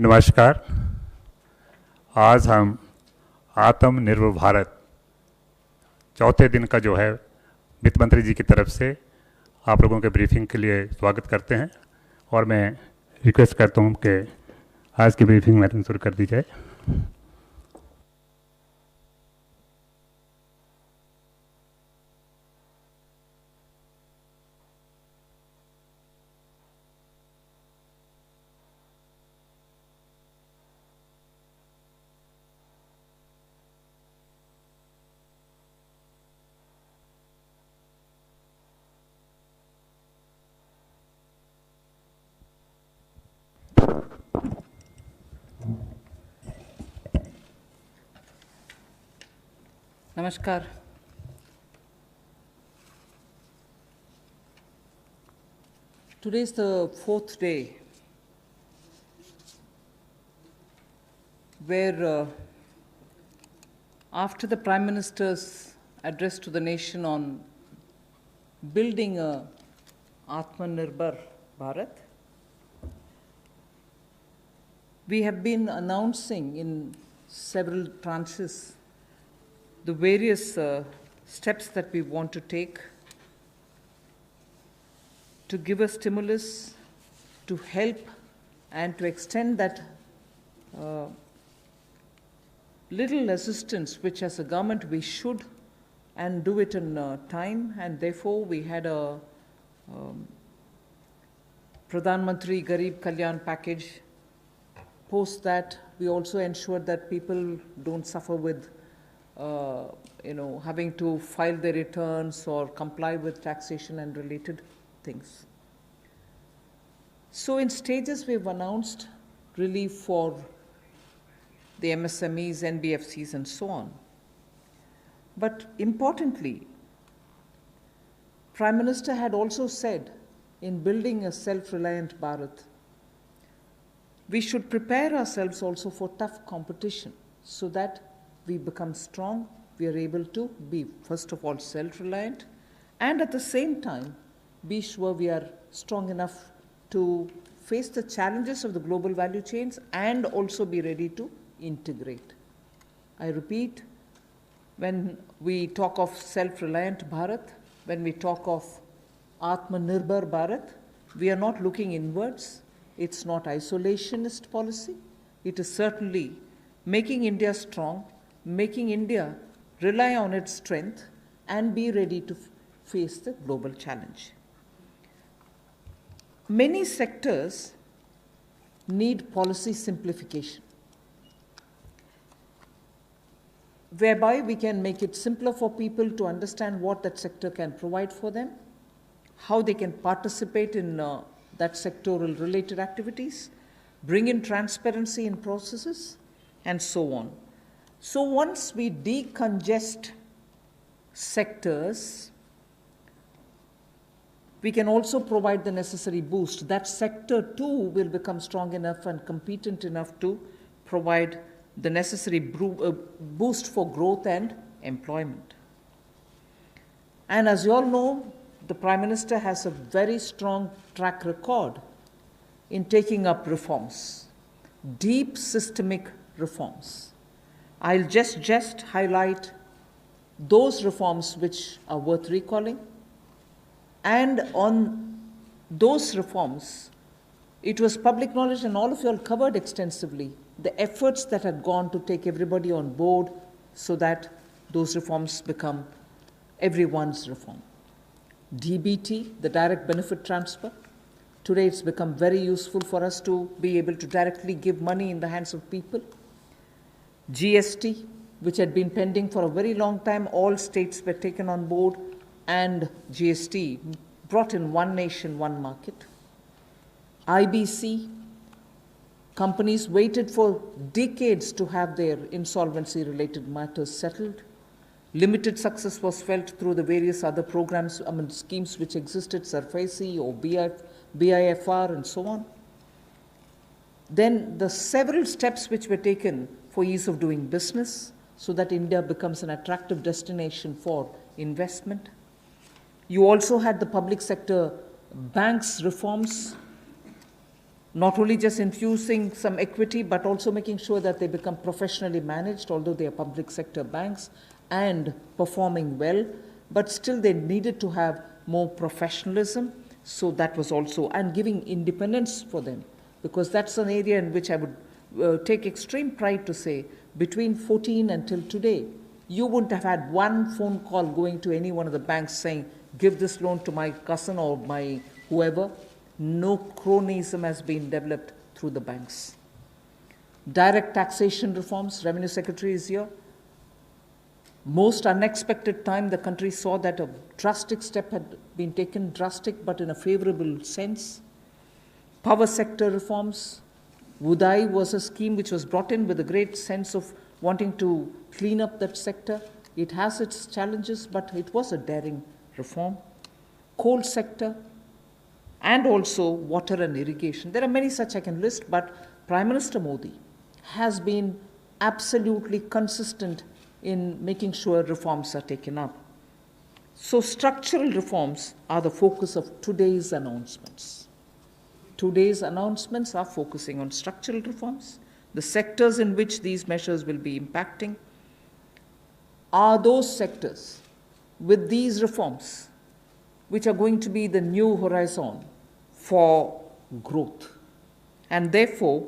नमस्कार। आज हम आत्मनिर्भर भारत चौथे दिन का जो है वित्त मंत्री जी की तरफ से आप लोगों के ब्रीफिंग के लिए स्वागत करते हैं और मैं रिक्वेस्ट करता हूं कि आज की ब्रीफिंग मैडम शुरू कर दी जाए। Namaskar. Today is the fourth day where after the Prime Minister's address to the nation on building a Atmanirbhar Bharat, we have been announcing in several tranches the various steps that we want to take to give a stimulus, to help and to extend that little assistance which as a government we should and do it in time, and therefore we had a Pradhan Mantri Garib Kalyan package. Post that, we also ensured that people don't suffer with having to file their returns or comply with taxation and related things. So in stages, we've announced relief for the MSMEs, NBFCs, and so on. But importantly, Prime Minister had also said in building a self-reliant Bharat, we should prepare ourselves also for tough competition so that we become strong, we are able to be, first of all, self-reliant, and at the same time, be sure we are strong enough to face the challenges of the global value chains and also be ready to integrate. I repeat, when we talk of self-reliant Bharat, when we talk of Atmanirbhar Bharat, we are not looking inwards. It's not isolationist policy. It is certainly making India strong, making India rely on its strength and be ready to face the global challenge. Many sectors need policy simplification, whereby we can make it simpler for people to understand what that sector can provide for them, how they can participate in that sectoral related activities, bring in transparency in processes, and so on. So once we decongest sectors, we can also provide the necessary boost. That sector too will become strong enough and competent enough to provide the necessary boost for growth and employment. And as you all know, the Prime Minister has a very strong track record in taking up reforms, deep systemic reforms. I'll just highlight those reforms which are worth recalling. And on those reforms, it was public knowledge, and all of you all covered extensively the efforts that had gone to take everybody on board so that those reforms become everyone's reform. DBT, the direct benefit transfer. Today it's become very useful for us to be able to directly give money in the hands of people. GST, which had been pending for a very long time, all states were taken on board, and GST brought in one nation, one market. IBC, companies waited for decades to have their insolvency-related matters settled. Limited success was felt through the various other programs, schemes which existed, SARFAESI or BIFR and so on. Then the several steps which were taken for ease of doing business so that India becomes an attractive destination for investment. You also had the public sector banks reforms not only just infusing some equity, but also making sure that they become professionally managed, although they are public sector banks, and performing well, but still they needed to have more professionalism. So that was also, and giving independence for them, because that's an area in which I would take extreme pride to say, between 14 until today, you wouldn't have had one phone call going to any one of the banks saying, give this loan to my cousin or my whoever. No cronyism has been developed through the banks. Direct taxation reforms, Revenue Secretary is here. Most unexpected time, the country saw that a drastic step had been taken, drastic but in a favorable sense. Power sector reforms. Uday was a scheme which was brought in with a great sense of wanting to clean up that sector. It has its challenges, but it was a daring reform. Coal sector, and also water and irrigation. There are many such I can list, but Prime Minister Modi has been absolutely consistent in making sure reforms are taken up. So structural reforms are the focus of today's announcements. Today's announcements are focusing on structural reforms. The sectors in which these measures will be impacting are those sectors with these reforms which are going to be the new horizon for growth. And therefore,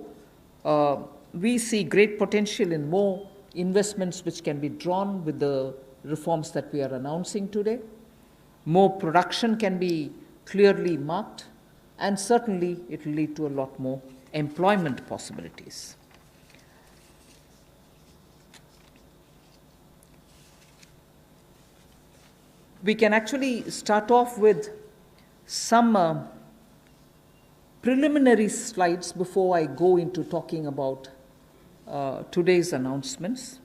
we see great potential in more investments which can be drawn with the reforms that we are announcing today. More production can be clearly marked, and certainly it will lead to a lot more employment possibilities. We can actually start off with some preliminary slides before I go into talking about today's announcements,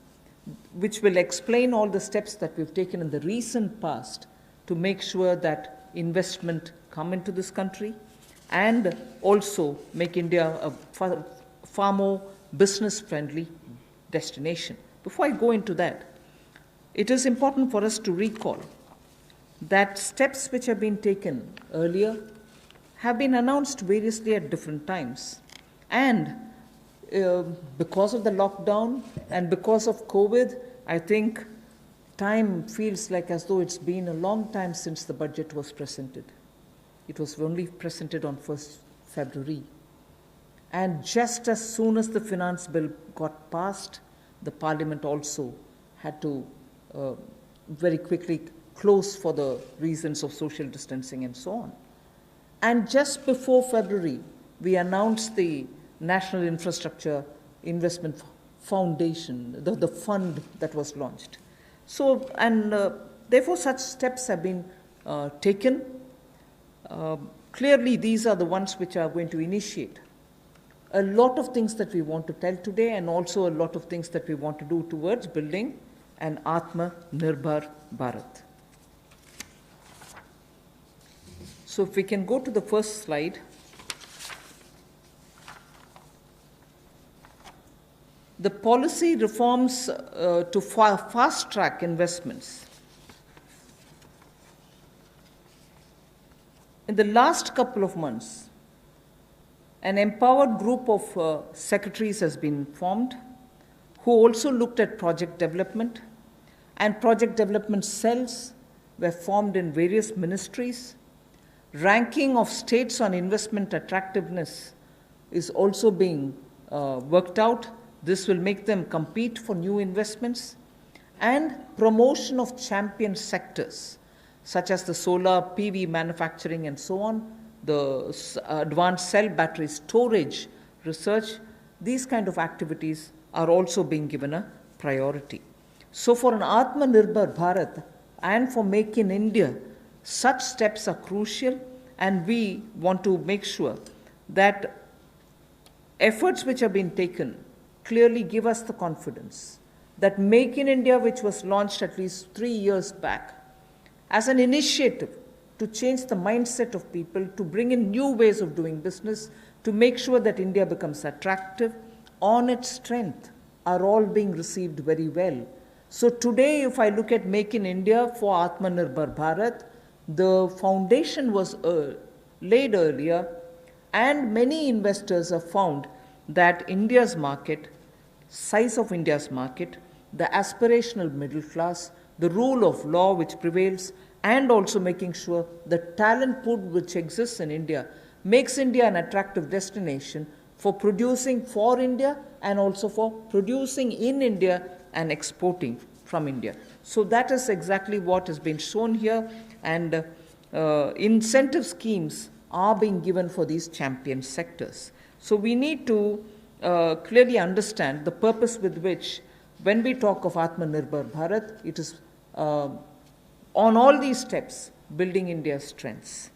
which will explain all the steps that we've taken in the recent past to make sure that investment come into this country and also make India a far more business-friendly destination. Before I go into that, it is important for us to recall that steps which have been taken earlier have been announced variously at different times. And because of the lockdown and because of COVID, I think time feels like as though it's been a long time since the budget was presented. It was only presented on 1st February. And just as soon as the finance bill got passed, the parliament also had to very quickly close for the reasons of social distancing and so on. And just before February, we announced the National Infrastructure Investment Foundation, the fund that was launched. So, and therefore such steps have been taken. Clearly, these are the ones which are going to initiate a lot of things that we want to tell today, and also a lot of things that we want to do towards building an Atmanirbhar Bharat. So if we can go to the first slide. The policy reforms to fast-track investments. In the last couple of months, an empowered group of secretaries has been formed who also looked at project development, and project development cells were formed in various ministries. Ranking of states on investment attractiveness is also being worked out. This will make them compete for new investments, and promotion of champion sectors such as the solar PV manufacturing and so on, the advanced cell battery storage research. These kind of activities are also being given a priority. So for an Atmanirbhar Bharat and for Make in India, such steps are crucial, and we want to make sure that efforts which have been taken clearly give us the confidence that Make in India, which was launched at least 3 years back, as an initiative to change the mindset of people, to bring in new ways of doing business, to make sure that India becomes attractive on its strength, are all being received very well. So today, if I look at Make in India for Atmanirbhar Bharat, the foundation was laid earlier, And many investors have found that India's market, size of India's market, the aspirational middle class, the rule of law which prevails, and also making sure the talent pool which exists in India makes India an attractive destination for producing for India and also for producing in India and exporting from India. So that is exactly what has been shown here, and incentive schemes are being given for these champion sectors. So we need to clearly understand the purpose with which, when we talk of Atmanirbhar Bharat, it is on all these steps building India's strengths.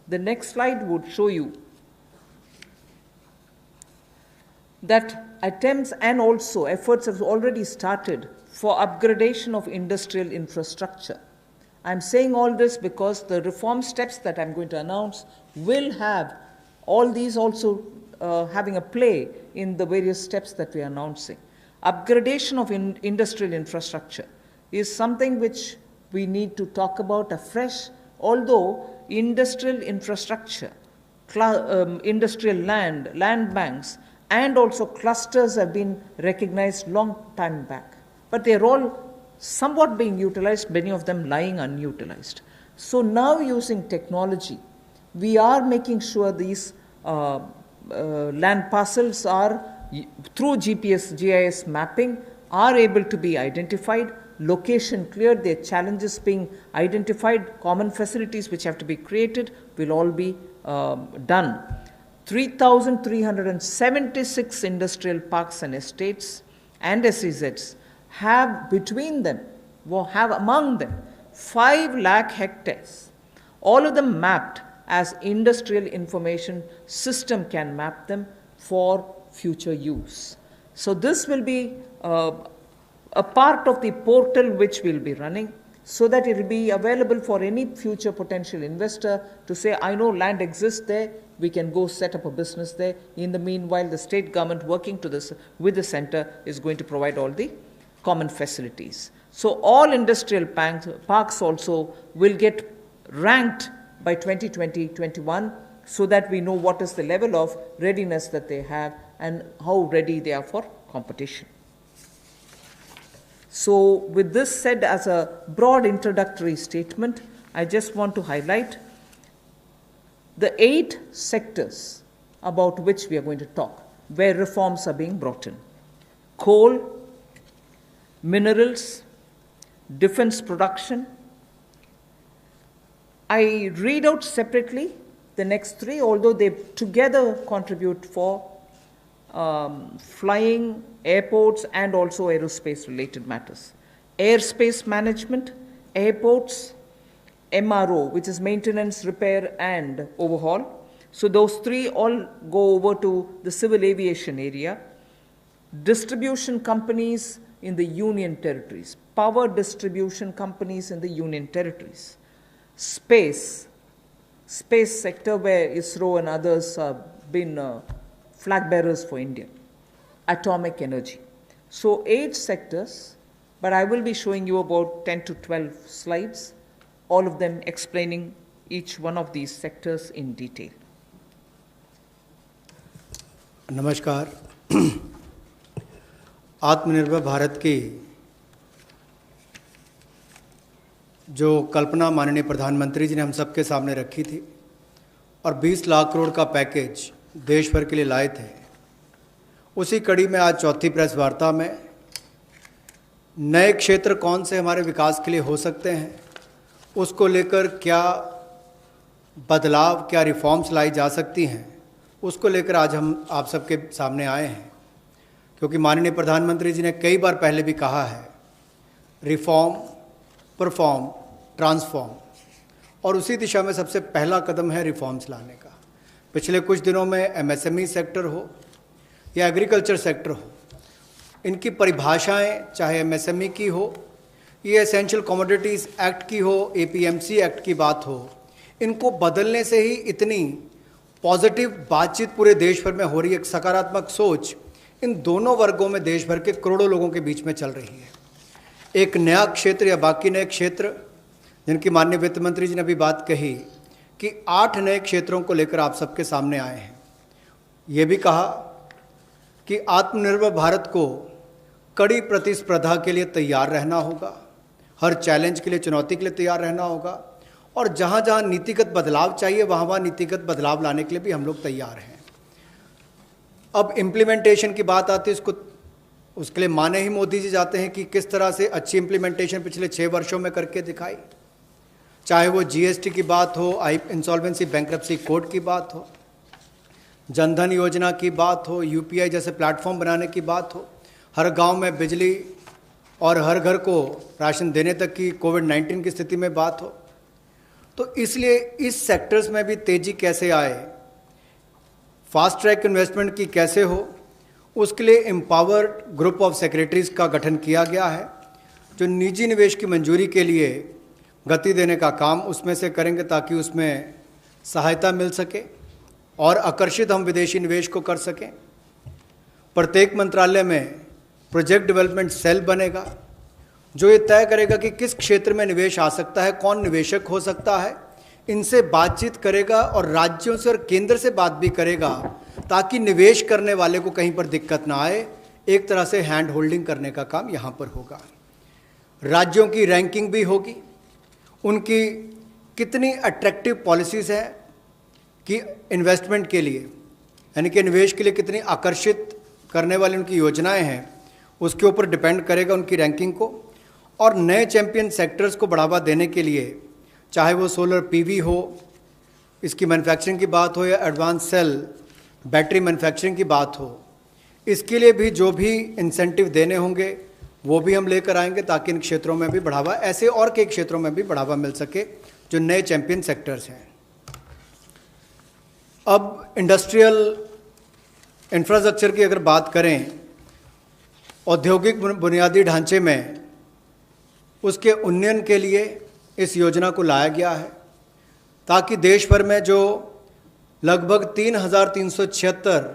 The next slide would show you that attempts and also efforts have already started for upgradation of industrial infrastructure. I'm saying all this because the reform steps that I'm going to announce will have all these also having a play in the various steps that we are announcing. Upgradation of industrial infrastructure is something which we need to talk about afresh, although industrial infrastructure, industrial land banks, and also clusters have been recognized long time back. But they're all somewhat being utilized, many of them lying unutilized. So now, using technology, we are making sure these land parcels are, through GPS, GIS mapping, are able to be identified, location cleared, their challenges being identified, common facilities which have to be created will all be done. 3,376 industrial parks and estates and SEZs have between them, have among them 5 lakh hectares, all of them mapped as industrial information system can map them for future use. So this will be a part of the portal which we'll be running, so that it will be available for any future potential investor to say, I know land exists there, we can go set up a business there. In the meanwhile, the state government working with the center is going to provide all the common facilities. So all industrial parks also will get ranked by 2020-21, so that we know what is the level of readiness that they have and how ready they are for competition. So with this said as a broad introductory statement, I just want to highlight the 8 sectors about which we are going to talk, where reforms are being brought in: coal, minerals, defense production. I read out separately the next 3, although they together contribute for flying, airports, and also aerospace related matters. Airspace management, airports, MRO, which is maintenance, repair, and overhaul. So those 3 all go over to the civil aviation area. Distribution companies in the union territories, power distribution companies in the union territories. Space sector, where ISRO and others have been flag bearers for India. Atomic energy. So 8 sectors, but I will be showing you about 10 to 12 slides, all of them explaining each one of these sectors in detail. नमस्कार। आत्मनिर्भर भारत की जो कल्पना माननीय प्रधानमंत्री जी ने हम सबके सामने रखी थी और 20 लाख करोड़ का पैकेज देश भर के लिए लाए थे, उसी कड़ी में आज चौथी प्रेस वार्ता में नए क्षेत्र कौन से हमारे विकास के लिए हो सकते हैं, उसको लेकर क्या बदलाव, क्या रिफॉर्म्स लाई जा सकती हैं, उसको लेकर आज हम आप सबके सामने आए हैं। क्योंकि माननीय प्रधानमंत्री जी ने कई बार पहले भी कहा है, रिफॉर्म, परफॉर्म, ट्रांसफॉर्म, और उसी दिशा में सबसे पहला कदम है रिफॉर्म्स लाने का। पिछले कुछ दिनों में एमएसएमई सेक्टर हो या एग्रीकल्चर सेक्टर हो, इनकी परिभाषाएं चाहे एमएसएमई की हो, ये एसेंशियल कमोडिटीज़ एक्ट की हो, एपीएमसी एक्ट की बात हो, इनको बदलने से ही इतनी पॉजिटिव बातचीत पूरे देश भर में हो रही है। एक सकारात्मक सोच इन दोनों वर्गों में देश भर के करोड़ों लोगों के बीच में चल रही है। एक नया क्षेत्र या बाकी नए क्षेत्र जिनकी माननीय वित्त मंत्री जी ने अभी बात कही कि 8 नए क्षेत्रों को लेकर आप सबके सामने आए हैं। ये भी कहा कि आत्मनिर्भर भारत को कड़ी प्रतिस्पर्धा के लिए तैयार रहना होगा, हर चैलेंज के लिए, चुनौती के लिए तैयार रहना होगा, और जहाँ जहाँ नीतिगत बदलाव चाहिए वहाँ वहाँ नीतिगत बदलाव लाने के लिए भी हम लोग तैयार हैं। अब इम्प्लीमेंटेशन की बात आती है, उसके लिए माने ही मोदी जी जाते हैं कि किस तरह से अच्छी इम्प्लीमेंटेशन पिछले 6 वर्षों में करके दिखाई, चाहे वो जीएसटी की बात हो, इंसॉल्वेंसी बैंक्रप्सी कोड की बात हो, जनधन योजना की बात हो, यूपीआई जैसे प्लेटफॉर्म बनाने की बात हो, हर गांव में बिजली और हर घर को राशन देने तक की कोविड-19 की स्थिति में बात हो। तो इसलिए इस सेक्टर्स में भी तेजी कैसे आए, फास्ट ट्रैक इन्वेस्टमेंट की कैसे हो, उसके लिए एम्पावर्ड ग्रुप ऑफ सेक्रेटरीज का गठन किया गया है, जो निजी निवेश की मंजूरी के लिए गति देने का काम उसमें से करेंगे ताकि उसमें सहायता मिल सके और आकर्षित हम विदेशी निवेश को कर सकें। प्रत्येक मंत्रालय में प्रोजेक्ट डेवलपमेंट सेल बनेगा जो ये तय करेगा कि किस क्षेत्र में निवेश आ सकता है, कौन निवेशक हो सकता है, इनसे बातचीत करेगा और राज्यों से और केंद्र से बात भी करेगा ताकि निवेश करने वाले को कहीं पर दिक्कत ना आए। एक तरह से हैंड होल्डिंग करने का काम यहाँ पर होगा। राज्यों की रैंकिंग भी होगी, उनकी कितनी अट्रैक्टिव पॉलिसीज़ हैं कि इन्वेस्टमेंट के लिए, यानी कि निवेश के लिए कितनी आकर्षित करने वाली उनकी योजनाएं हैं, उसके ऊपर डिपेंड करेगा उनकी रैंकिंग को। और नए चैंपियन सेक्टर्स को बढ़ावा देने के लिए, चाहे वो सोलर पीवी हो, इसकी मैन्युफैक्चरिंग की बात हो, या एडवांस सेल बैटरी मैन्युफैक्चरिंग की बात हो, इसके लिए भी जो भी इंसेंटिव देने होंगे वो भी हम लेकर आएंगे ताकि इन क्षेत्रों में भी बढ़ावा, ऐसे और कई क्षेत्रों में भी बढ़ावा मिल सके जो नए चैंपियन सेक्टर्स हैं। अब इंडस्ट्रियल इंफ्रास्ट्रक्चर की अगर बात करें, औद्योगिक बुनियादी ढांचे में उसके उन्नयन के लिए इस योजना को लाया गया है ताकि देश भर में जो लगभग 3,376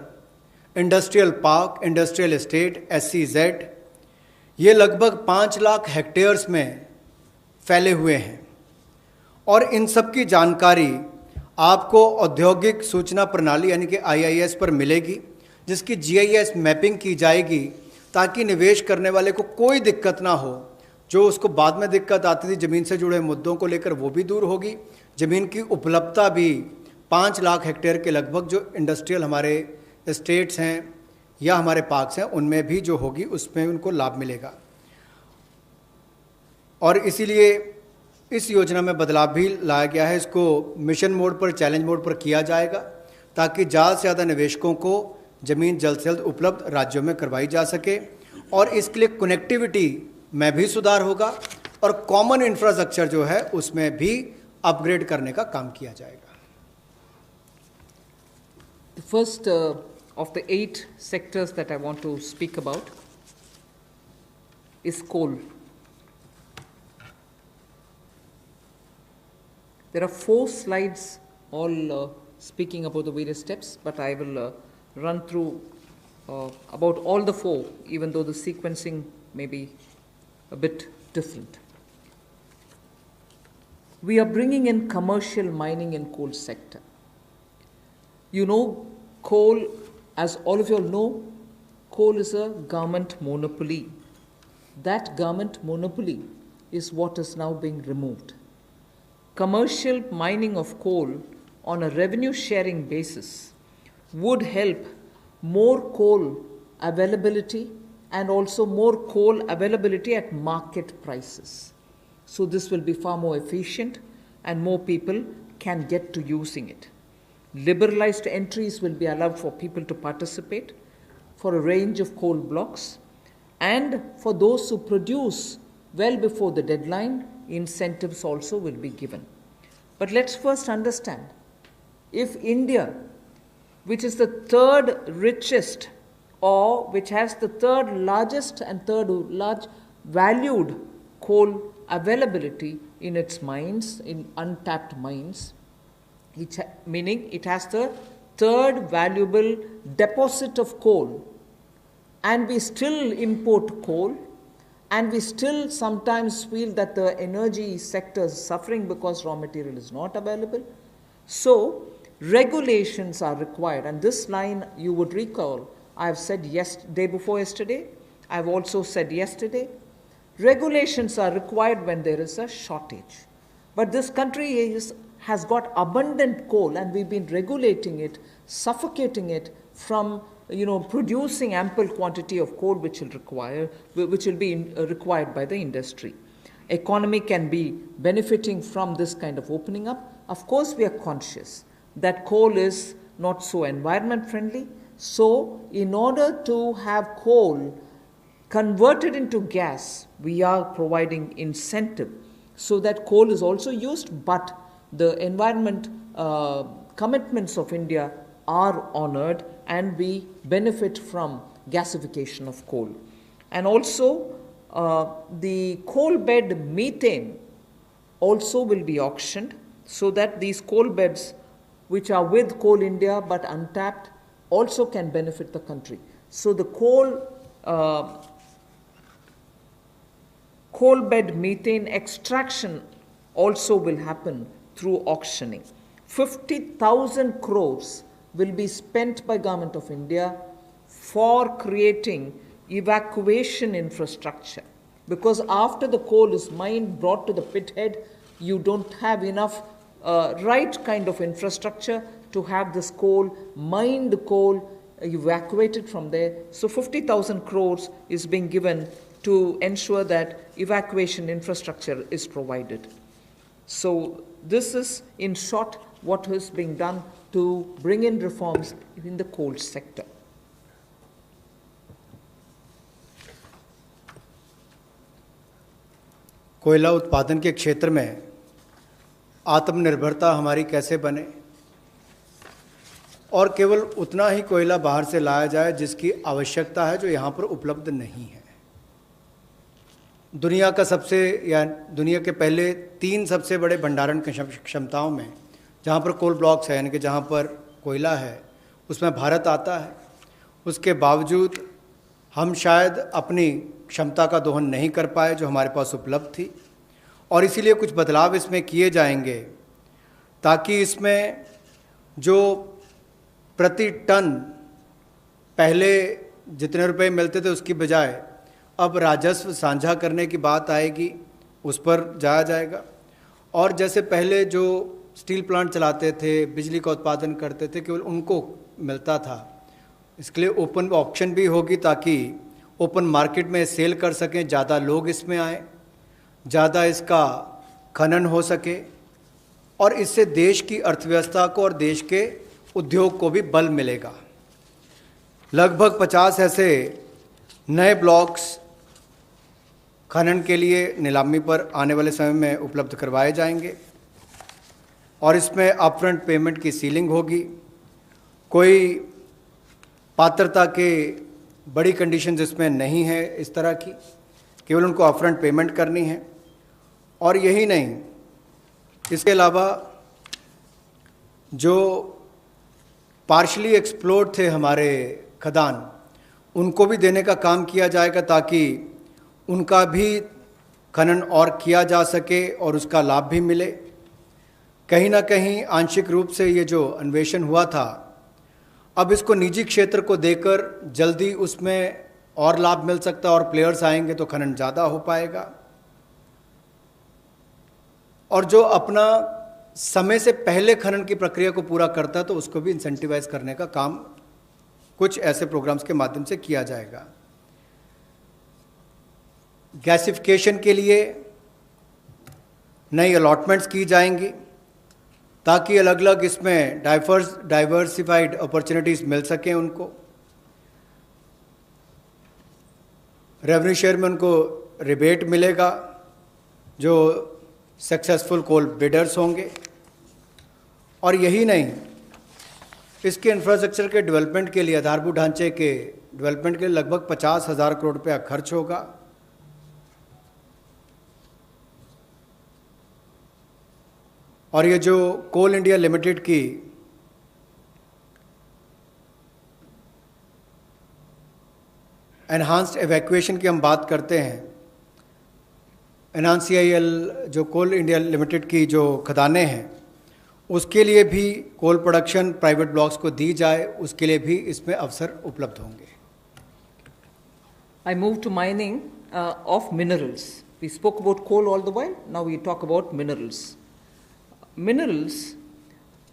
industrial park, industrial estate, SEZ, ये लगभग 5 लाख हेक्टेयर्स में फैले हुए हैं, और इन सब की जानकारी आपको औद्योगिक सूचना प्रणाली यानी कि IIS पर मिलेगी, जिसकी GIS मैपिंग की जाएगी ताकि निवेश करने वाले को कोई दिक्कत ना हो। जो उसको बाद में दिक्कत आती थी ज़मीन से जुड़े मुद्दों को लेकर, वो भी दूर होगी। ज़मीन की उपलब्धता भी 5 लाख हेक्टेयर के लगभग जो इंडस्ट्रियल हमारे स्टेट्स हैं या हमारे पार्क्स हैं उनमें भी जो होगी, उसमें उनको लाभ मिलेगा। और इसीलिए इस योजना में बदलाव भी लाया गया है। इसको मिशन मोड पर, चैलेंज मोड पर किया जाएगा ताकि ज़्यादा से ज़्यादा निवेशकों को ज़मीन जल्द से जल्द उपलब्ध राज्यों में करवाई जा सके, और इसके लिए कनेक्टिविटी में भी सुधार होगा और कॉमन इंफ्रास्ट्रक्चर जो है उसमें भी अपग्रेड करने का काम किया जाएगा। The first of the 8 sectors that I want to speak about is coal. There are 4 slides all speaking about the various steps, but I will run through about all the 4, even though the sequencing may be a bit different. We are bringing in commercial mining in coal sector. You know, coal, as all of you all know, coal is a government monopoly. That government monopoly is what is now being removed. Commercial mining of coal on a revenue sharing basis would help more coal availability and also more coal availability at market prices. So this will be far more efficient and more people can get to using it. Liberalized entries will be allowed for people to participate for a range of coal blocks, and for those who produce well before the deadline, incentives also will be given. But let's first understand, if India, which is the 3rd richest or which has the 3rd largest and 3rd large valued coal availability in its mines, in untapped mines, meaning it has the 3rd valuable deposit of coal, and we still import coal, and we still sometimes feel that the energy sector is suffering because raw material is not available, So, regulations are required. And this line, you would recall, I have said day before yesterday, I have also said yesterday, regulations are required when there is a shortage. But this country has got abundant coal, and we've been regulating it, suffocating it from producing ample quantity of coal which will be required by the industry. Economy can be benefiting from this kind of opening up. Of course, we are conscious that coal is not so environment friendly. So, in order to have coal converted into gas, we are providing incentive so that coal is also used, but the environment commitments of India are honored and we benefit from gasification of coal. And also, the coal bed methane also will be auctioned so that these coal beds which are with Coal India but untapped also can benefit the country. So the coal bed methane extraction also will happen through auctioning. 50,000 crores will be spent by Government of India for creating evacuation infrastructure, because after the coal is mined, brought to the pit head, you don't have enough right kind of infrastructure to have this mined coal evacuated from there. So 50,000 crores is being given to ensure that evacuation infrastructure is provided. So this is, in short, what is being done to bring in reforms in the coal sector. कोयला उत्पादन के क्षेत्र में आत्मनिर्भरता हमारी कैसे बने और केवल उतना ही कोयला बाहर से लाया जाए जिसकी आवश्यकता है, जो यहाँ पर उपलब्ध नहीं है। दुनिया के पहले 3 सबसे बड़े भंडारण क्षमताओं में जहाँ पर कोल ब्लॉक्स है, यानी कि जहाँ पर कोयला है, उसमें भारत आता है। उसके बावजूद हम शायद अपनी क्षमता का दोहन नहीं कर पाए जो हमारे पास उपलब्ध थी, और इसीलिए कुछ बदलाव इसमें किए जाएंगे ताकि इसमें जो प्रति टन पहले जितने रुपए मिलते थे उसकी बजाय अब राजस्व साझा करने की बात आएगी, उस पर जाया जाएगा। और जैसे पहले जो स्टील प्लांट चलाते थे, बिजली का उत्पादन करते थे, केवल उनको मिलता था। इसके लिए ओपन ऑक्शन भी होगी ताकि ओपन मार्केट में सेल कर सकें, ज़्यादा लोग इसमें आए, ज़्यादा इसका खनन हो सके, और इससे देश की अर्थव्यवस्था को और देश के उद्योग को भी बल मिलेगा। लगभग 50 ऐसे नए ब्लॉक्स खनन के लिए नीलामी पर आने वाले समय में उपलब्ध करवाए जाएंगे, और इसमें अपफ्रंट पेमेंट की सीलिंग होगी। कोई पात्रता के बड़ी कंडीशंस इसमें नहीं है इस तरह की, केवल उनको अपफ्रंट पेमेंट करनी है। और यही नहीं, इसके अलावा जो पार्शली एक्सप्लोर्ड थे हमारे खदान, उनको भी देने का काम किया जाएगा ताकि उनका भी खनन और किया जा सके और उसका लाभ भी मिले। कहीं ना कहीं आंशिक रूप से ये जो अन्वेषण हुआ था, अब इसको निजी क्षेत्र को देकर जल्दी उसमें और लाभ मिल सकता है, और प्लेयर्स आएंगे तो खनन ज़्यादा हो पाएगा। और जो अपना समय से पहले खनन की प्रक्रिया को पूरा करता है तो उसको भी इंसेंटिवाइज करने का काम कुछ ऐसे प्रोग्राम्स के माध्यम से किया जाएगा। गैसिफिकेशन के लिए नई अलॉटमेंट्स की जाएंगी ताकि अलग अलग इसमें डाइवर्सिफाइड अपॉर्चुनिटीज़ मिल सकें उनको। रेवेन्यू शेयर में उनको रिबेट मिलेगा जो सक्सेसफुल कोल बिडर्स होंगे। और यही नहीं, इसके इंफ्रास्ट्रक्चर के डेवलपमेंट के लिए, आधारभूत ढांचे के डेवलपमेंट के लिए लगभग 50,000 करोड़ रुपया खर्च होगा। और ये जो कोल इंडिया लिमिटेड की एनहांस्ड एवैक्यूएशन की हम बात करते हैं, एनहांस CIL जो कोल इंडिया लिमिटेड की जो खदानें हैं, उसके लिए भी कोल प्रोडक्शन प्राइवेट ब्लॉक्स को दी जाए, उसके लिए भी इसमें अवसर उपलब्ध होंगे। I move to mining of minerals. We spoke about coal all the while, now we talk about minerals. Minerals,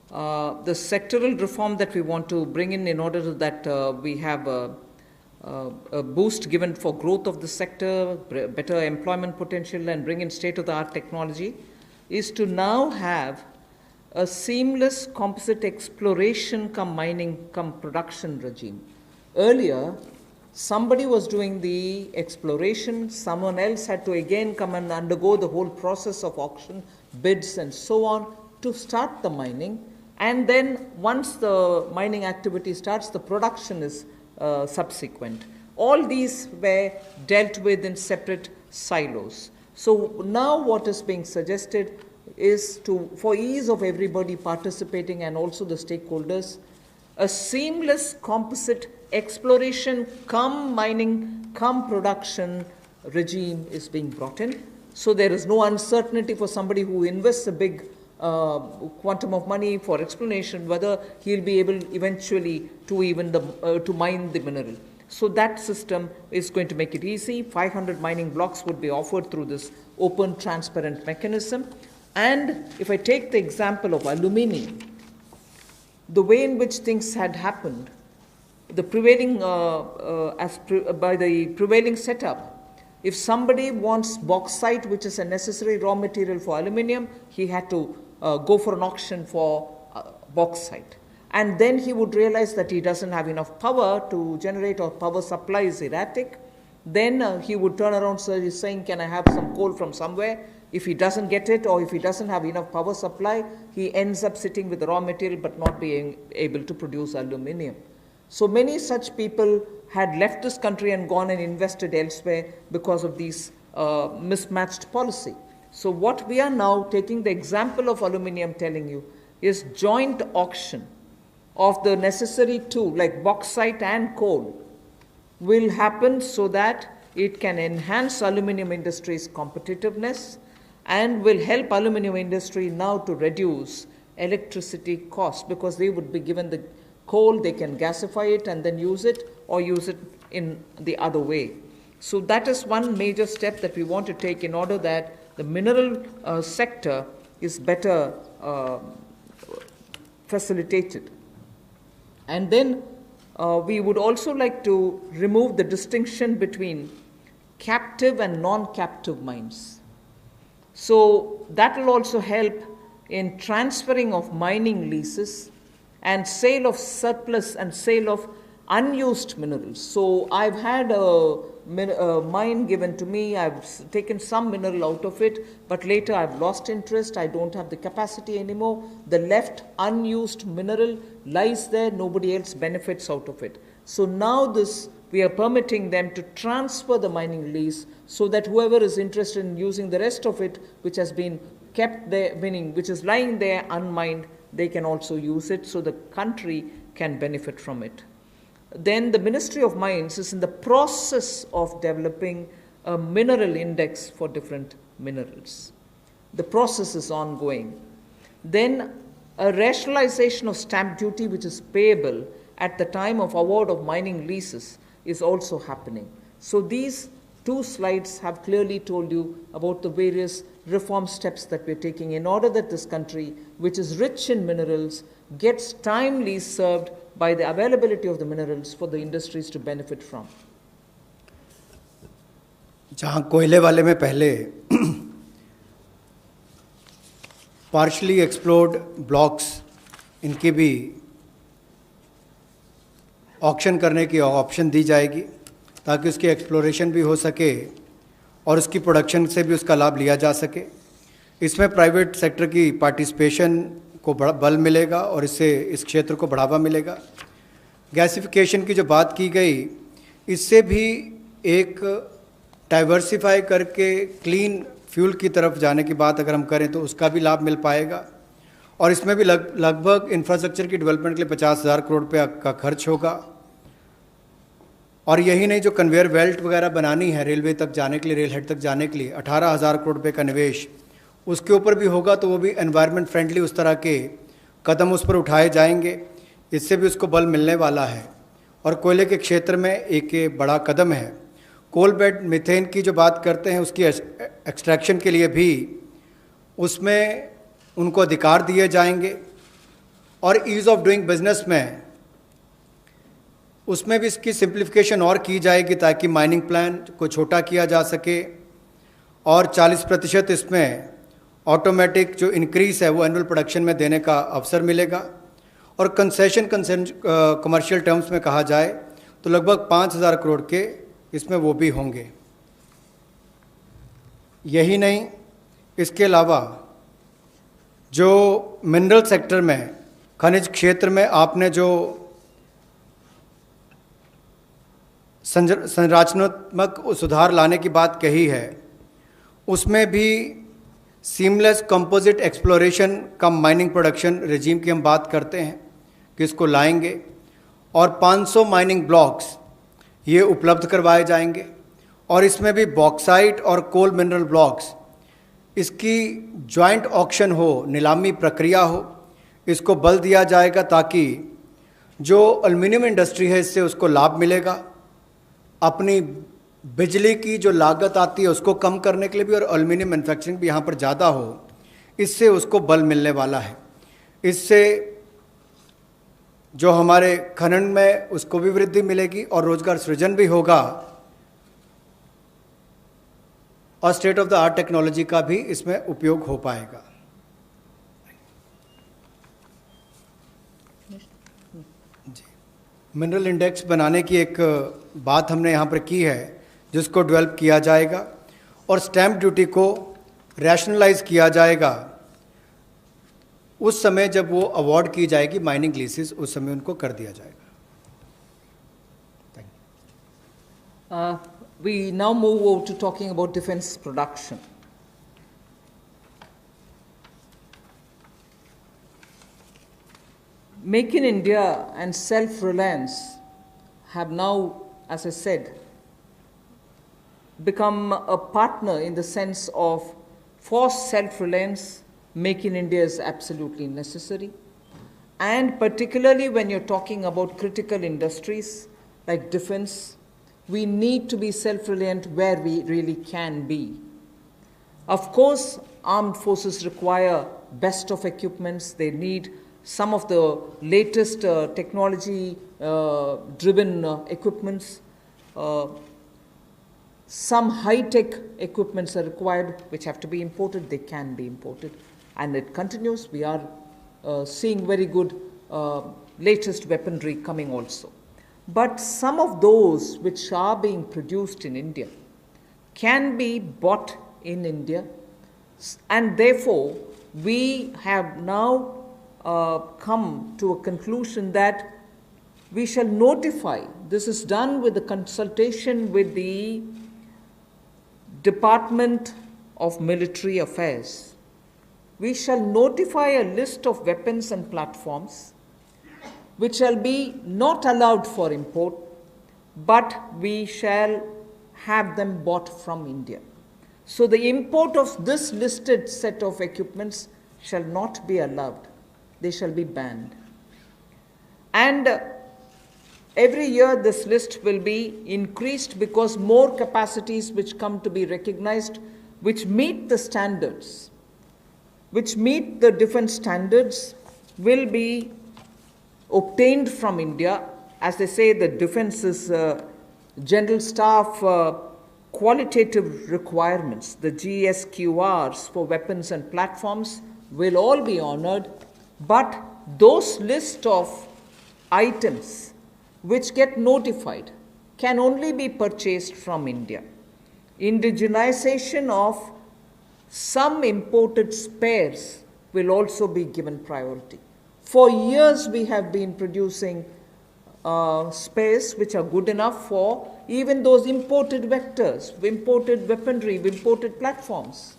the sectoral reform that we want to bring in order that we have a boost given for growth of the sector, better employment potential, and bring in state-of-the-art technology, is to now have a seamless composite exploration come mining come production regime. Earlier, somebody was doing the exploration, someone else had to again come and undergo the whole process of auction, bids and so on to start the mining, and then once the mining activity starts, the production is subsequent. All these were dealt with in separate silos. So now what is being suggested is to, for ease of everybody participating and also the stakeholders, a seamless composite exploration come mining come production regime is being brought in. So there is no uncertainty for somebody who invests a big quantum of money for exploration whether he'll be able eventually to even to mine the mineral. So that system is going to make it easy. 500 mining blocks would be offered through this open, transparent mechanism. And if I take the example of aluminium, the way in which things had happened, the prevailing by the prevailing setup, if somebody wants bauxite, which is a necessary raw material for aluminium, he had to go for an auction for bauxite. And then he would realize that he doesn't have enough power to generate, or power supply is erratic. Then he would turn around saying, can I have some coal from somewhere? If he doesn't get it, or if he doesn't have enough power supply, he ends up sitting with the raw material but not being able to produce aluminium. So many such people had left this country and gone and invested elsewhere because of these mismatched policy. So what we are now taking the example of aluminium telling you is joint auction of the necessary two, like bauxite and coal, will happen so that it can enhance aluminium industry's competitiveness and will help aluminium industry now to reduce electricity costs, because they would be given the coal, they can gasify it and then use it, or use it in the other way. So that is one major step that we want to take in order that the mineral sector is better facilitated. And then we would also like to remove the distinction between captive and non-captive mines. So that will also help in transferring of mining leases and sale of surplus and sale of unused minerals. So I've had a mine given to me, I've taken some mineral out of it, but later I've lost interest, I don't have the capacity anymore. The left unused mineral lies there, nobody else benefits out of it. So now we are permitting them to transfer the mining lease so that whoever is interested in using the rest of it, which has been kept there, meaning which is lying there unmined, they can also use it, so the country can benefit from it. Then the Ministry of Mines is in the process of developing a mineral index for different minerals. The process is ongoing. Then a rationalization of stamp duty, which is payable at the time of award of mining leases, is also happening. So these two slides have clearly told you about the various reform steps that we're taking in order that this country, which is rich in minerals, gets timely served by the availability of the minerals for the industries to benefit from. जहाँ कोयले वाले में पहले partially explored blocks, इनकी भी auction करने की option दी जाएगी ताकि उसकी एक्सप्लोरेशन भी हो सके और उसकी प्रोडक्शन से भी उसका लाभ लिया जा सके। इसमें प्राइवेट सेक्टर की पार्टिसिपेशन को बल मिलेगा और इससे इस क्षेत्र को बढ़ावा मिलेगा। गैसिफिकेशन की जो बात की गई, इससे भी एक डाइवर्सिफाई करके क्लीन फ्यूल की तरफ जाने की बात अगर हम करें तो उसका भी लाभ मिल पाएगा। और इसमें भी लगभग इंफ्रास्ट्रक्चर की डेवलपमेंट के लिए 50,000 करोड़ रुपये का खर्च होगा। और यही नहीं, जो कन्वेयर बेल्ट वगैरह बनानी है रेलवे तक जाने के लिए, रेल हेड तक जाने के लिए 18,000 करोड़ रुपये का निवेश उसके ऊपर भी होगा, तो वो भी एनवायरनमेंट फ्रेंडली उस तरह के कदम उस पर उठाए जाएंगे, इससे भी उसको बल मिलने वाला है। और कोयले के क्षेत्र में एक बड़ा कदम है। कोल बेड मीथेन की जो बात करते हैं, उसकी एक्सट्रैक्शन के लिए भी उसमें उनको अधिकार दिए जाएंगे। और ईज़ ऑफ डूइंग बिजनेस में उसमें भी इसकी सिंप्लीफिकेशन और की जाएगी ताकि माइनिंग प्लान को छोटा किया जा सके। और 40% इसमें ऑटोमेटिक जो इंक्रीज़ है वो एनुअल प्रोडक्शन में देने का अवसर मिलेगा। और कंसेशन कमर्शियल टर्म्स में कहा जाए तो लगभग 5,000 करोड़ के इसमें वो भी होंगे। यही नहीं, इसके अलावा जो मिनरल सेक्टर में, खनिज क्षेत्र में आपने जो संरचनात्मक सुधार लाने की बात कही है, उसमें भी seamless composite exploration cum mining production regime की हम बात करते हैं कि इसको लाएंगे। और 500 माइनिंग ब्लॉक्स ये उपलब्ध करवाए जाएंगे। और इसमें भी बॉक्साइट और कोल मिनरल ब्लॉक्स, इसकी जॉइंट ऑक्शन हो, नीलामी प्रक्रिया हो, इसको बल दिया जाएगा ताकि जो एल्युमिनियम इंडस्ट्री है इससे उसको लाभ मिलेगा। अपनी बिजली की जो लागत आती है उसको कम करने के लिए भी, और एल्युमिनियम मैन्युफैक्चरिंग भी यहाँ पर ज़्यादा हो, इससे उसको बल मिलने वाला है। इससे जो हमारे खनन में उसको भी वृद्धि मिलेगी और रोजगार सृजन भी होगा। और state of the art technology का भी इसमें उपयोग हो पाएगा। जी, मिनरल इंडेक्स बनाने की एक बात हमने यहाँ पर की है, जिसको डेवलप किया जाएगा। और स्टैम्प ड्यूटी को रैशनलाइज किया जाएगा उस समय जब वो अवार्ड की जाएगी माइनिंग लीसेस, उस समय उनको कर दिया जाएगा। We now move over to talking about defense production. Make in India and self-reliance have now, as I said, become a partner in the sense of for self-reliance, Make in India is absolutely necessary. And particularly when you're talking about critical industries like defense, we need to be self-reliant where we really can be. Of course, armed forces require best of equipments. They need some of the latest technology-driven equipments. Some high-tech equipments are required, which have to be imported. They can be imported. And it continues. We are seeing very good latest weaponry coming also. But some of those which are being produced in India can be bought in India, and therefore we have now come to a conclusion that we shall notify. This is done with the consultation with the Department of Military Affairs. We shall notify a list of weapons and platforms which shall be not allowed for import, but we shall have them bought from India. So the import of this listed set of equipments shall not be allowed. They shall be banned. And every year this list will be increased because more capacities which come to be recognized, which meet the standards, which meet the defense standards, will be obtained from India. As they say, the defense is general staff qualitative requirements, the GSQRs for weapons and platforms will all be honored, but those list of items which get notified can only be purchased from India. Indigenization of some imported spares will also be given priority. For years we have been producing spares which are good enough for even those imported vectors, imported weaponry, imported platforms.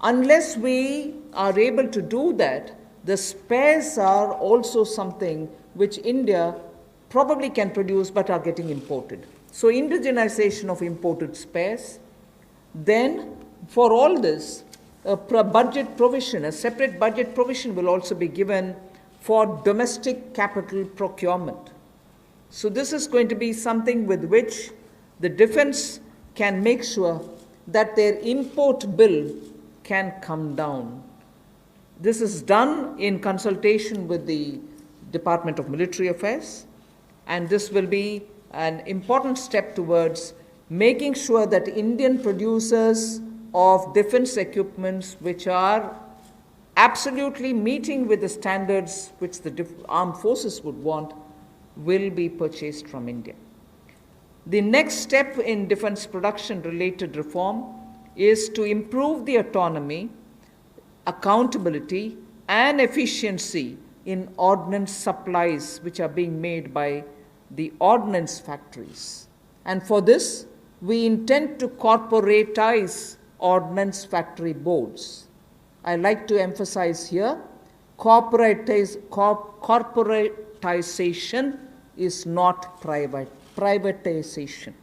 Unless we are able to do that, the spares are also something which India probably can produce but are getting imported. So indigenization of imported spares. Then for all this, budget provision, a separate budget provision will also be given for domestic capital procurement. So this is going to be something with which the defense can make sure that their import bill can come down. This is done in consultation with the Department of Military Affairs, and this will be an important step towards making sure that Indian producers of defense equipments which are absolutely meeting with the standards which the armed forces would want will be purchased from India. The next step in defense production related reform is to improve the autonomy, accountability, and efficiency in ordnance supplies which are being made by the ordnance factories. And for this, we intend to corporatize ordnance factory boards. I like to emphasize here, corporatization is not privatization.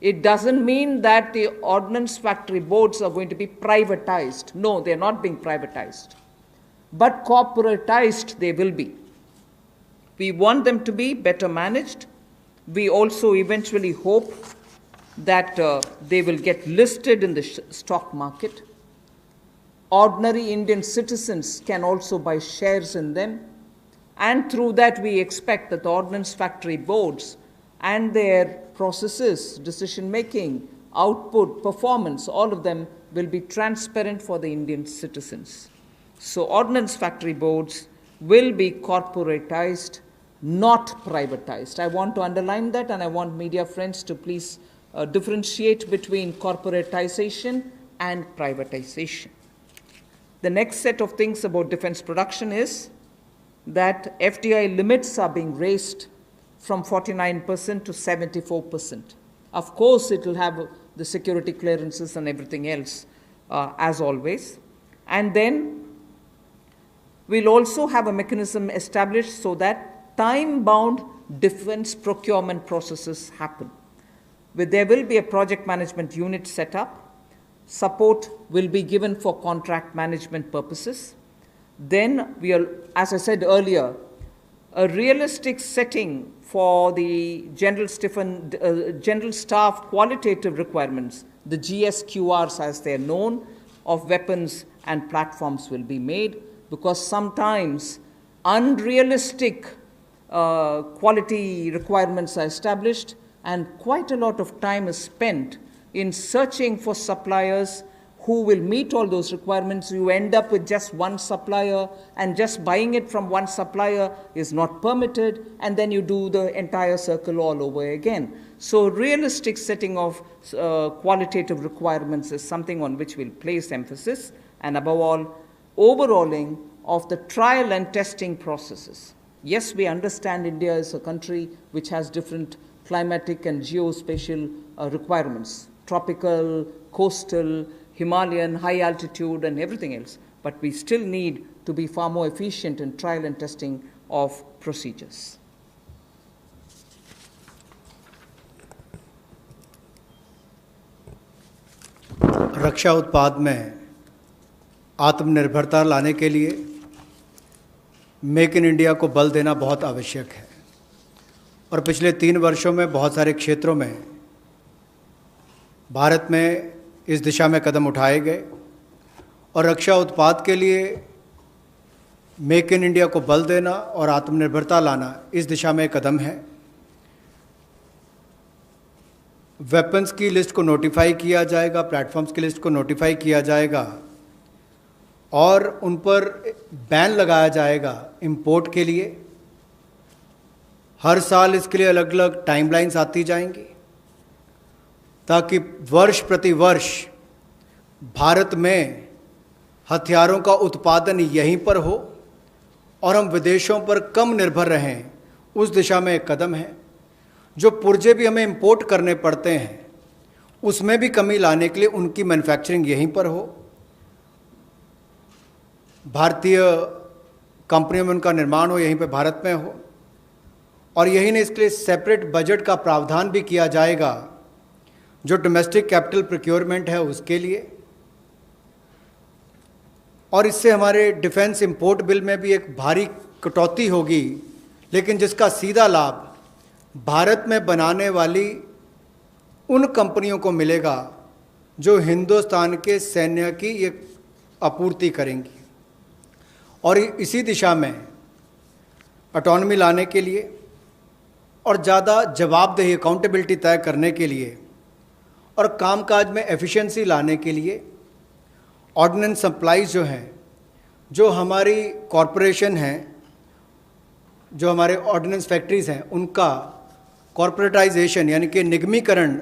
It doesn't mean that the ordnance factory boards are going to be privatized. No, they're not being privatized. But corporatized they will be. We want them to be better managed. We also eventually hope that they will get listed in the stock market. Ordinary Indian citizens can also buy shares in them. And through that, we expect that the ordnance factory boards and their processes, decision-making, output, performance, all of them will be transparent for the Indian citizens. So ordnance factory boards will be corporatized, not privatized. I want to underline that, and I want media friends to please differentiate between corporatization and privatization. The next set of things about defense production is that FDI limits are being raised from 49% to 74%. Of course, it will have the security clearances and everything else, as always. And then we'll also have a mechanism established so that time-bound defense procurement processes happen. There will be a project management unit set up. Support will be given for contract management purposes. Then as I said earlier, a realistic setting for the General Staff qualitative requirements, the GSQRs as they're known, of weapons and platforms will be made, because sometimes unrealistic quality requirements are established and quite a lot of time is spent in searching for suppliers who will meet all those requirements. You end up with just one supplier, and just buying it from one supplier is not permitted, and then you do the entire circle all over again. So realistic setting of qualitative requirements is something on which we'll place emphasis, and above all, overhauling of the trial and testing processes. Yes, we understand India is a country which has different climatic and geospatial requirements, tropical, coastal, Himalayan, high altitude, and everything else. But we still need to be far more efficient in trial and testing of procedures. रक्षा उत्पाद में आत्मनिर्भरता लाने के लिए make in India को बल देना बहुत आवश्यक है, और पिछले 3 वर्षों में बहुत सारे क्षेत्रों में भारत में इस दिशा में कदम उठाए गए, और रक्षा उत्पाद के लिए मेक इन इंडिया को बल देना और आत्मनिर्भरता लाना इस दिशा में कदम है। वेपन्स की लिस्ट को नोटिफाई किया जाएगा, प्लेटफॉर्म्स की लिस्ट को नोटिफाई किया जाएगा, और उन पर बैन लगाया जाएगा इंपोर्ट के लिए। हर साल इसके लिए अलग अलग टाइमलाइंस आती जाएंगी, ताकि वर्ष प्रति वर्ष भारत में हथियारों का उत्पादन यहीं पर हो और हम विदेशों पर कम निर्भर रहें। उस दिशा में एक कदम है। जो पुर्जे भी हमें इंपोर्ट करने पड़ते हैं, उसमें भी कमी लाने के लिए उनकी मैन्युफैक्चरिंग यहीं पर हो, भारतीय कंपनियों में उनका निर्माण हो, यहीं पे भारत में हो। और यही नहीं, इसके लिए सेपरेट बजट का प्रावधान भी किया जाएगा, जो डोमेस्टिक कैपिटल प्रोक्योरमेंट है उसके लिए। और इससे हमारे डिफेंस इंपोर्ट बिल में भी एक भारी कटौती होगी, लेकिन जिसका सीधा लाभ भारत में बनाने वाली उन कंपनियों को मिलेगा जो हिंदुस्तान के सैन्य की एक आपूर्ति करेंगी। और इसी दिशा में ऑटोनॉमी लाने के लिए और ज़्यादा जवाबदेही अकाउंटेबिलिटी तय करने के लिए और कामकाज में एफिशिएंसी लाने के लिए ऑर्डिनेंस सप्लाईज जो हैं, जो हमारी कॉरपोरेशन हैं, जो हमारे ऑर्डिनेंस फैक्ट्रीज़ हैं, उनका कॉरपोरेटाइजेशन यानी कि निगमीकरण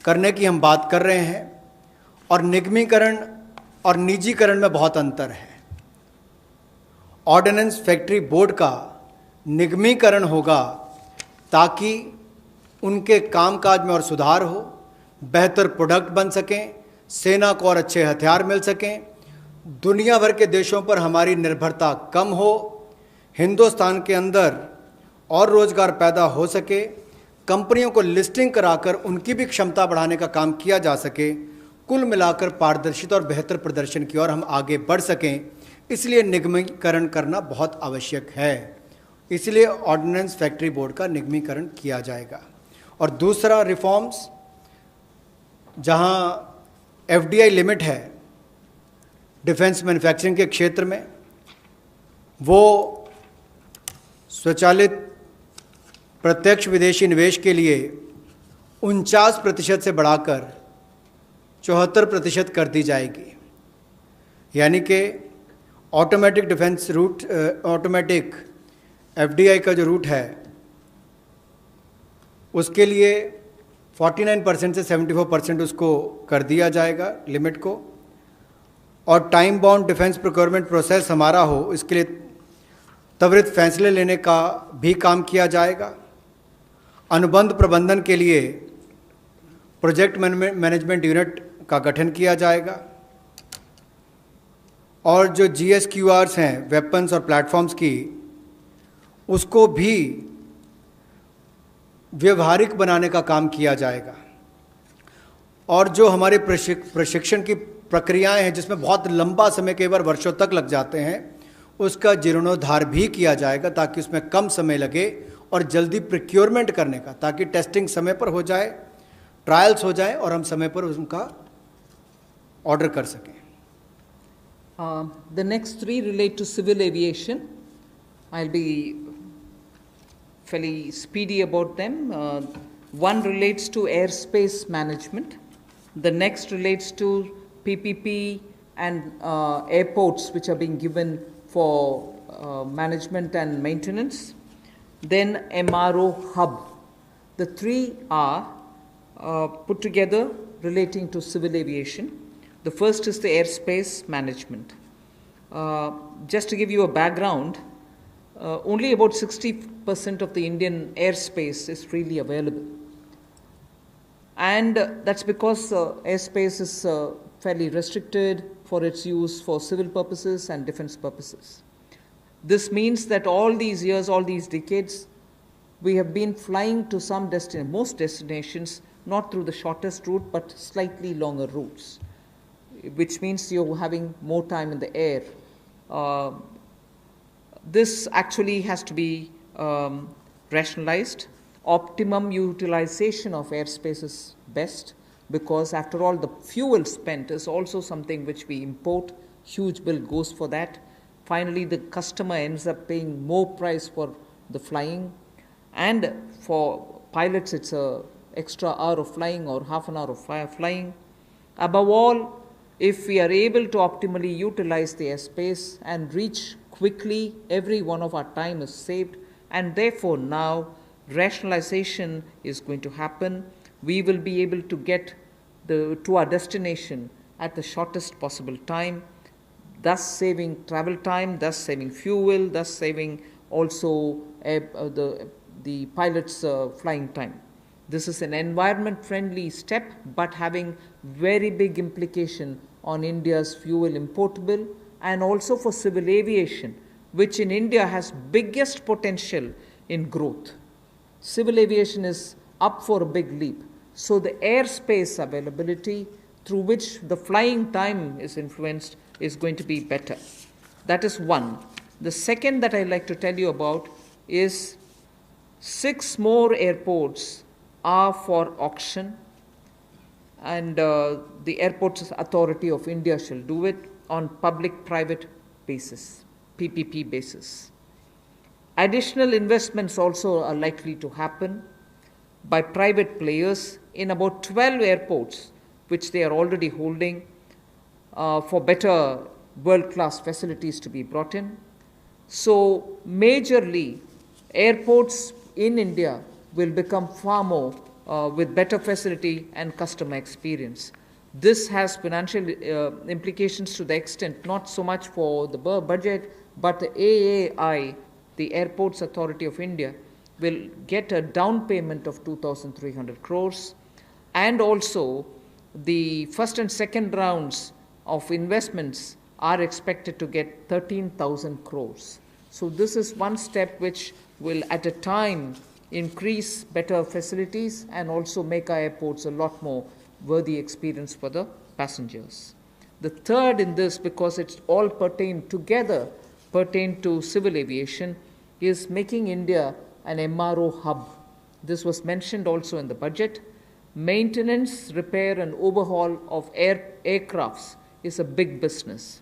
करने की हम बात कर रहे हैं। और निगमीकरण और निजीकरण में बहुत अंतर है। ऑर्डिनेंस फैक्ट्री बोर्ड का निगमीकरण होगा ताकि उनके कामकाज में और सुधार हो, बेहतर प्रोडक्ट बन सकें, सेना को और अच्छे हथियार मिल सकें, दुनिया भर के देशों पर हमारी निर्भरता कम हो, हिंदुस्तान के अंदर और रोज़गार पैदा हो सके, कंपनियों को लिस्टिंग कराकर उनकी भी क्षमता बढ़ाने का काम किया जा सके, कुल मिलाकर पारदर्शिता और बेहतर प्रदर्शन की ओर हम आगे बढ़ सकें। इसलिए निगमीकरण करना बहुत आवश्यक है। इसलिए ऑर्डिनेंस फैक्ट्री बोर्ड का निगमीकरण किया जाएगा। और दूसरा रिफॉर्म्स, जहां एफडीआई लिमिट है डिफेंस मैन्युफैक्चरिंग के क्षेत्र में, वो स्वचालित प्रत्यक्ष विदेशी निवेश के लिए 49% से बढ़ाकर 74% कर दी जाएगी। यानी कि automatic defence route, automatic FDI का जो रूट है उसके लिए 49% से 74% उसको कर दिया जाएगा लिमिट को। और time bound defence procurement process हमारा हो, इसके लिए त्वरित फैसले लेने का भी काम किया जाएगा। अनुबंध प्रबंधन के लिए प्रोजेक्ट मैनेजमेंट यूनिट का गठन किया जाएगा। और जो GSQRs हैं वेपन्स और प्लेटफॉर्म्स की, उसको भी व्यवहारिक बनाने का काम किया जाएगा। और जो हमारे प्रशिक्षण की प्रक्रियाएं हैं जिसमें बहुत लंबा समय, कई बार वर्षों तक लग जाते हैं, उसका जीर्णोद्धार भी किया जाएगा ताकि उसमें कम समय लगे और जल्दी प्रोक्योरमेंट करने का, ताकि टेस्टिंग समय पर हो जाए, ट्रायल्स हो जाए और हम समय पर उनका ऑर्डर कर सकें। The next three relate to civil aviation. I'll be fairly speedy about them. One relates to airspace management. The next relates to PPP and airports which are being given for management and maintenance. Then MRO hub. The three are put together relating to civil aviation. The first is the airspace management. Just to give you a background, only about 60% of the Indian airspace is freely available. And that's because airspace is fairly restricted for its use for civil purposes and defense purposes. This means that all these years, all these decades, we have been flying to some most destinations, not through the shortest route, but slightly longer routes, which means you're having more time in the air. This actually has to be rationalized. Optimum utilization of airspace is best, because after all the fuel spent is also something which we import. Huge bill goes for that. Finally, the customer ends up paying more price for the flying, and for pilots it's a extra hour of flying or half an hour of flying. Above all, if we are able to optimally utilize the airspace and reach quickly, every one of our time is saved, and therefore now rationalization is going to happen. We will be able to get to our destination at the shortest possible time, thus saving travel time, thus saving fuel, thus saving also the pilot's flying time. This is an environment-friendly step, but having very big implication on India's fuel import bill, and also for civil aviation, which in India has biggest potential in growth. Civil aviation is up for a big leap. So the airspace availability through which the flying time is influenced is going to be better. That is one. The second that I'd like to tell you about is 6 more airports are for auction, and the Airports Authority of India shall do it on public-private basis, PPP basis. Additional investments also are likely to happen by private players in about 12 airports, which they are already holding, for better world-class facilities to be brought in. So majorly, airports in India will become far more with better facility and customer experience. This has financial implications to the extent not so much for the budget, but the AAI, the Airports Authority of India, will get a down payment of 2,300 crores, and also the first and second rounds of investments are expected to get 13,000 crores. So this is one step which will at a time increase better facilities and also make our airports a lot more worthy experience for the passengers. The third in this, because it's all pertain to civil aviation, is making India an MRO hub. This was mentioned also in the budget. Maintenance, repair and overhaul of aircrafts is a big business.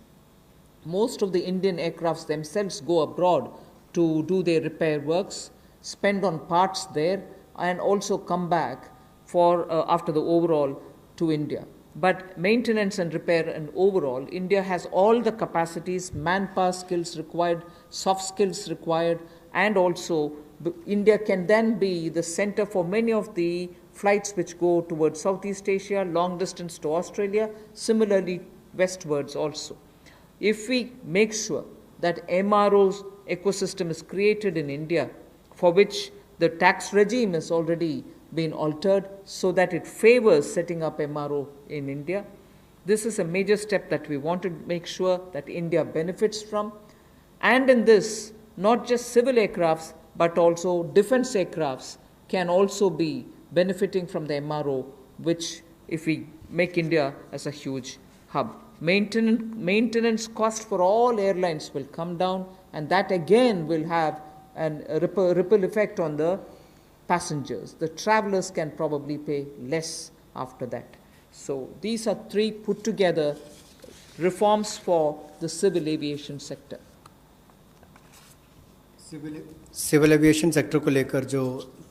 Most of the Indian aircrafts themselves go abroad to do their repair works, spend on parts there, and also come back for after the overhaul to India. But maintenance and repair and overall, India has all the capacities, manpower skills required, soft skills required, and also India can then be the center for many of the flights which go towards Southeast Asia, long distance to Australia, similarly westwards also. If we make sure that MRO's ecosystem is created in India, for which the tax regime has already been altered so that it favors setting up MRO in India, this is a major step that we want to make sure that India benefits from. And in this, not just civil aircrafts, but also defense aircrafts can also be benefiting from the MRO, which if we make India as a huge hub. Maintenance cost for all airlines will come down, and that again will have a ripple effect on the passengers. The travelers can probably pay less after that. So these are 3 put together reforms for the civil aviation sector. Civil aviation sector को लेकर जो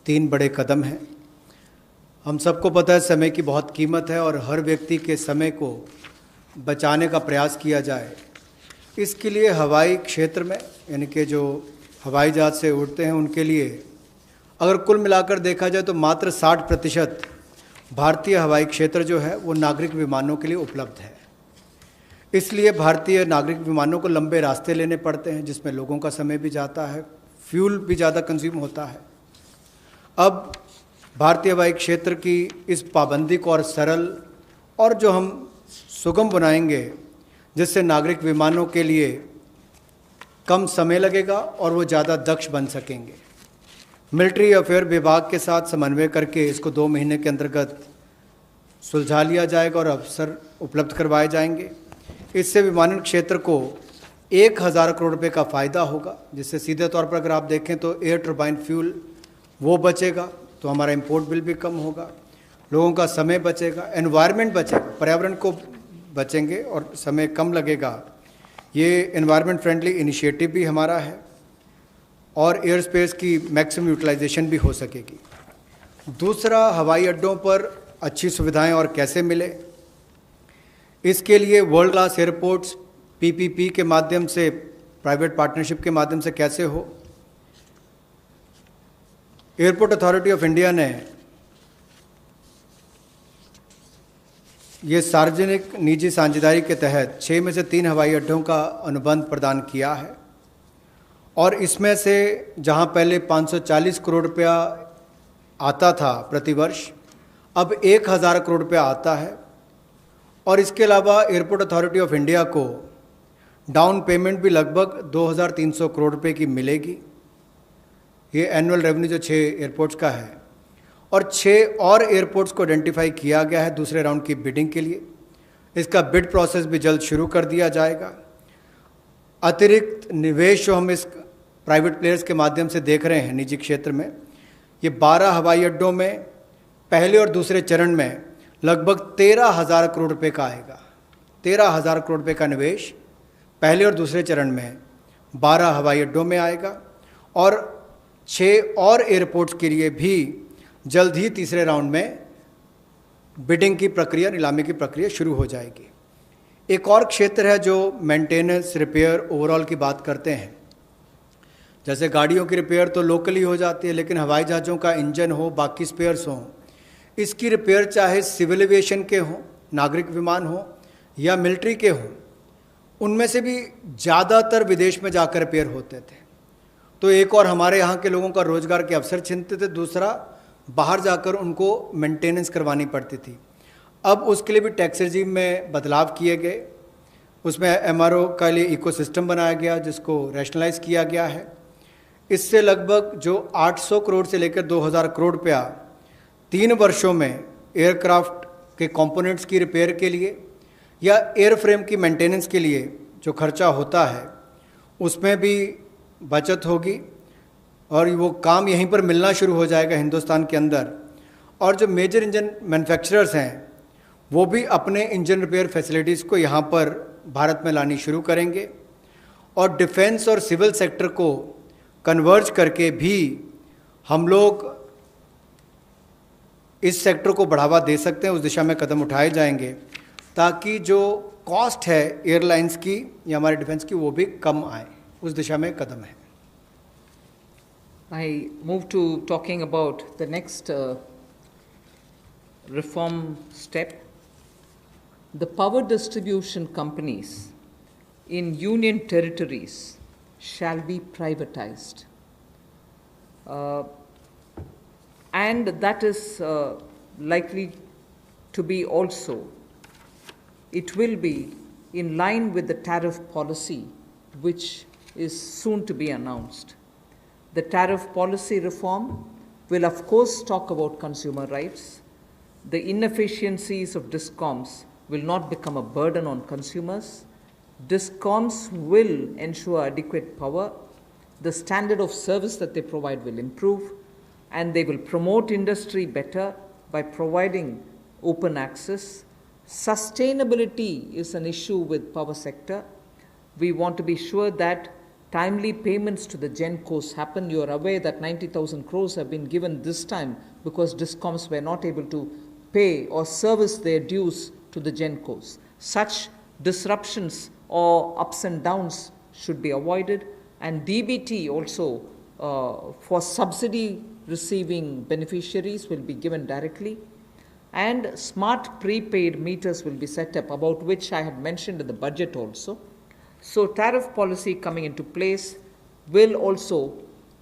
3 बड़े कदम हैं, हम सबको पता है समय की बहुत कीमत है और हर व्यक्ति के समय को बचाने का प्रयास किया जाए। इसके लिए हवाई क्षेत्र में, यानी कि जो हवाई जहाज से उड़ते हैं उनके लिए अगर कुल मिलाकर देखा जाए तो मात्र 60% भारतीय हवाई क्षेत्र जो है वो नागरिक विमानों के लिए उपलब्ध है। इसलिए भारतीय नागरिक विमानों को लंबे रास्ते लेने पड़ते हैं, जिसमें लोगों का समय भी जाता है, फ्यूल भी ज़्यादा कंज्यूम होता है। अब भारतीय हवाई क्षेत्र की इस पाबंदी को और सरल और जो हम सुगम बनाएंगे, जिससे नागरिक विमानों के लिए कम समय लगेगा और वो ज़्यादा दक्ष बन सकेंगे। मिलिट्री अफेयर विभाग के साथ समन्वय करके इसको 2 महीने के अंतर्गत सुलझा लिया जाएगा और अवसर उपलब्ध करवाए जाएंगे। इससे विमानन क्षेत्र को 1000 करोड़ रुपए का फ़ायदा होगा, जिससे सीधे तौर पर अगर आप देखें तो एयर टरबाइन फ्यूल वो बचेगा, तो हमारा इंपोर्ट बिल भी कम होगा, लोगों का समय बचेगा, एनवायरनमेंट बचेगा, पर्यावरण को बचेंगे और समय कम लगेगा। ये एनवायरनमेंट फ्रेंडली इनिशिएटिव भी हमारा है और एयर स्पेस की मैक्सिमम यूटिलाइजेशन भी हो सकेगी। दूसरा, हवाई अड्डों पर अच्छी सुविधाएं और कैसे मिले, इसके लिए वर्ल्ड क्लास एयरपोर्ट्स पीपीपी के माध्यम से, प्राइवेट पार्टनरशिप के माध्यम से कैसे हो। एयरपोर्ट अथॉरिटी ऑफ इंडिया ने ये सार्वजनिक निजी साझेदारी के तहत 6 में से 3 हवाई अड्डों का अनुबंध प्रदान किया है और इसमें से जहां पहले 540 करोड़ रुपया आता था प्रतिवर्ष, अब 1000 करोड़ रुपया आता है। और इसके अलावा एयरपोर्ट अथॉरिटी ऑफ इंडिया को डाउन पेमेंट भी लगभग 2300 करोड़ रुपए की मिलेगी। ये एनुअल रेवेन्यू जो 6 एयरपोर्ट्स का है, और 6 और एयरपोर्ट्स को आइडेंटिफाई किया गया है दूसरे राउंड की बिडिंग के लिए, इसका बिड प्रोसेस भी जल्द शुरू कर दिया जाएगा। अतिरिक्त निवेश जो हम इस प्राइवेट प्लेयर्स के माध्यम से देख रहे हैं निजी क्षेत्र में, ये 12 हवाई अड्डों में पहले और दूसरे चरण में लगभग 13,000 करोड़ रुपए का आएगा। 13,000 करोड़ रुपए का निवेश पहले और दूसरे चरण में 12 हवाई अड्डों में आएगा और 6 और एयरपोर्ट्स के लिए भी जल्द ही तीसरे राउंड में बिडिंग की प्रक्रिया, नीलामी की प्रक्रिया शुरू हो जाएगी। एक और क्षेत्र है जो मेंटेनेंस, रिपेयर, ओवरऑल की बात करते हैं। जैसे गाड़ियों की रिपेयर तो लोकली हो जाती है, लेकिन हवाई जहाज़ों का इंजन हो, बाकी स्पेयर्स हों, इसकी रिपेयर चाहे सिविल एविएशन के हों, नागरिक विमान हो या मिलिट्री के हों, उनमें से भी ज़्यादातर विदेश में जाकर रिपेयर होते थे। तो एक और हमारे यहाँ के लोगों का रोजगार के अवसर छिनते थे, दूसरा बाहर जाकर उनको मेंटेनेंस करवानी पड़ती थी। अब उसके लिए भी टैक्स रेजिम में बदलाव किए गए, उसमें एमआरओ का लिए इकोसिस्टम बनाया गया जिसको रैशनलाइज किया गया है। इससे लगभग जो 800 करोड़ से लेकर 2000 करोड़ रुपया 3 वर्षों में एयरक्राफ्ट के कंपोनेंट्स की रिपेयर के लिए या एयरफ्रेम की मेंटेनेंस के लिए जो खर्चा होता है उसमें भी बचत होगी और वो काम यहीं पर मिलना शुरू हो जाएगा हिंदुस्तान के अंदर। और जो मेजर इंजन मैन्युफैक्चरर्स हैं वो भी अपने इंजन रिपेयर फैसिलिटीज़ को यहाँ पर भारत में लानी शुरू करेंगे और डिफेंस और सिविल सेक्टर को कन्वर्ज करके भी हम लोग इस सेक्टर को बढ़ावा दे सकते हैं। उस दिशा में कदम उठाए जाएंगे ताकि जो कॉस्ट है एयरलाइंस की या हमारे डिफेंस की वो भी कम आए, उस दिशा में कदम है। I move to talking about the next reform step. The power distribution companies in union territories shall be privatized. And that is likely to be also, it will be in line with the tariff policy which is soon to be announced. The tariff policy reform will of course talk about consumer rights. The inefficiencies of DISCOMs will not become a burden on consumers. DISCOMs will ensure adequate power. The standard of service that they provide will improve, and they will promote industry better by providing open access. Sustainability is an issue with power sector. We want to be sure that timely payments to the GENCOs happen. You are aware that 90,000 crores have been given this time because DISCOMs were not able to pay or service their dues to the GENCOs. Such disruptions or ups and downs should be avoided, and DBT also for subsidy receiving beneficiaries will be given directly, and smart prepaid meters will be set up, about which I had mentioned in the budget also. So tariff policy coming into place will also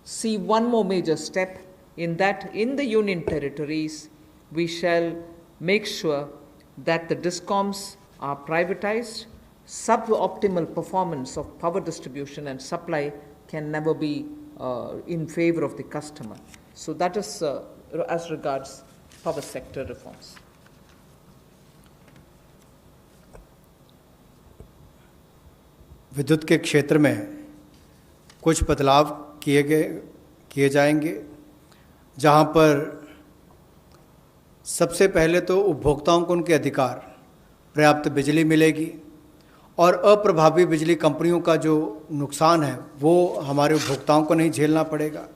see one more major step, in that in the union territories we shall make sure that the DISCOMs are privatized. Suboptimal performance of power distribution and supply can never be in favor of the customer. So that is as regards power sector reforms. विद्युत के क्षेत्र में कुछ बदलाव किए जाएंगे, जहां पर सबसे पहले तो उपभोक्ताओं को उनके अधिकार, पर्याप्त बिजली मिलेगी और अप्रभावी बिजली कंपनियों का जो नुकसान है वो हमारे उपभोक्ताओं को नहीं झेलना पड़ेगा।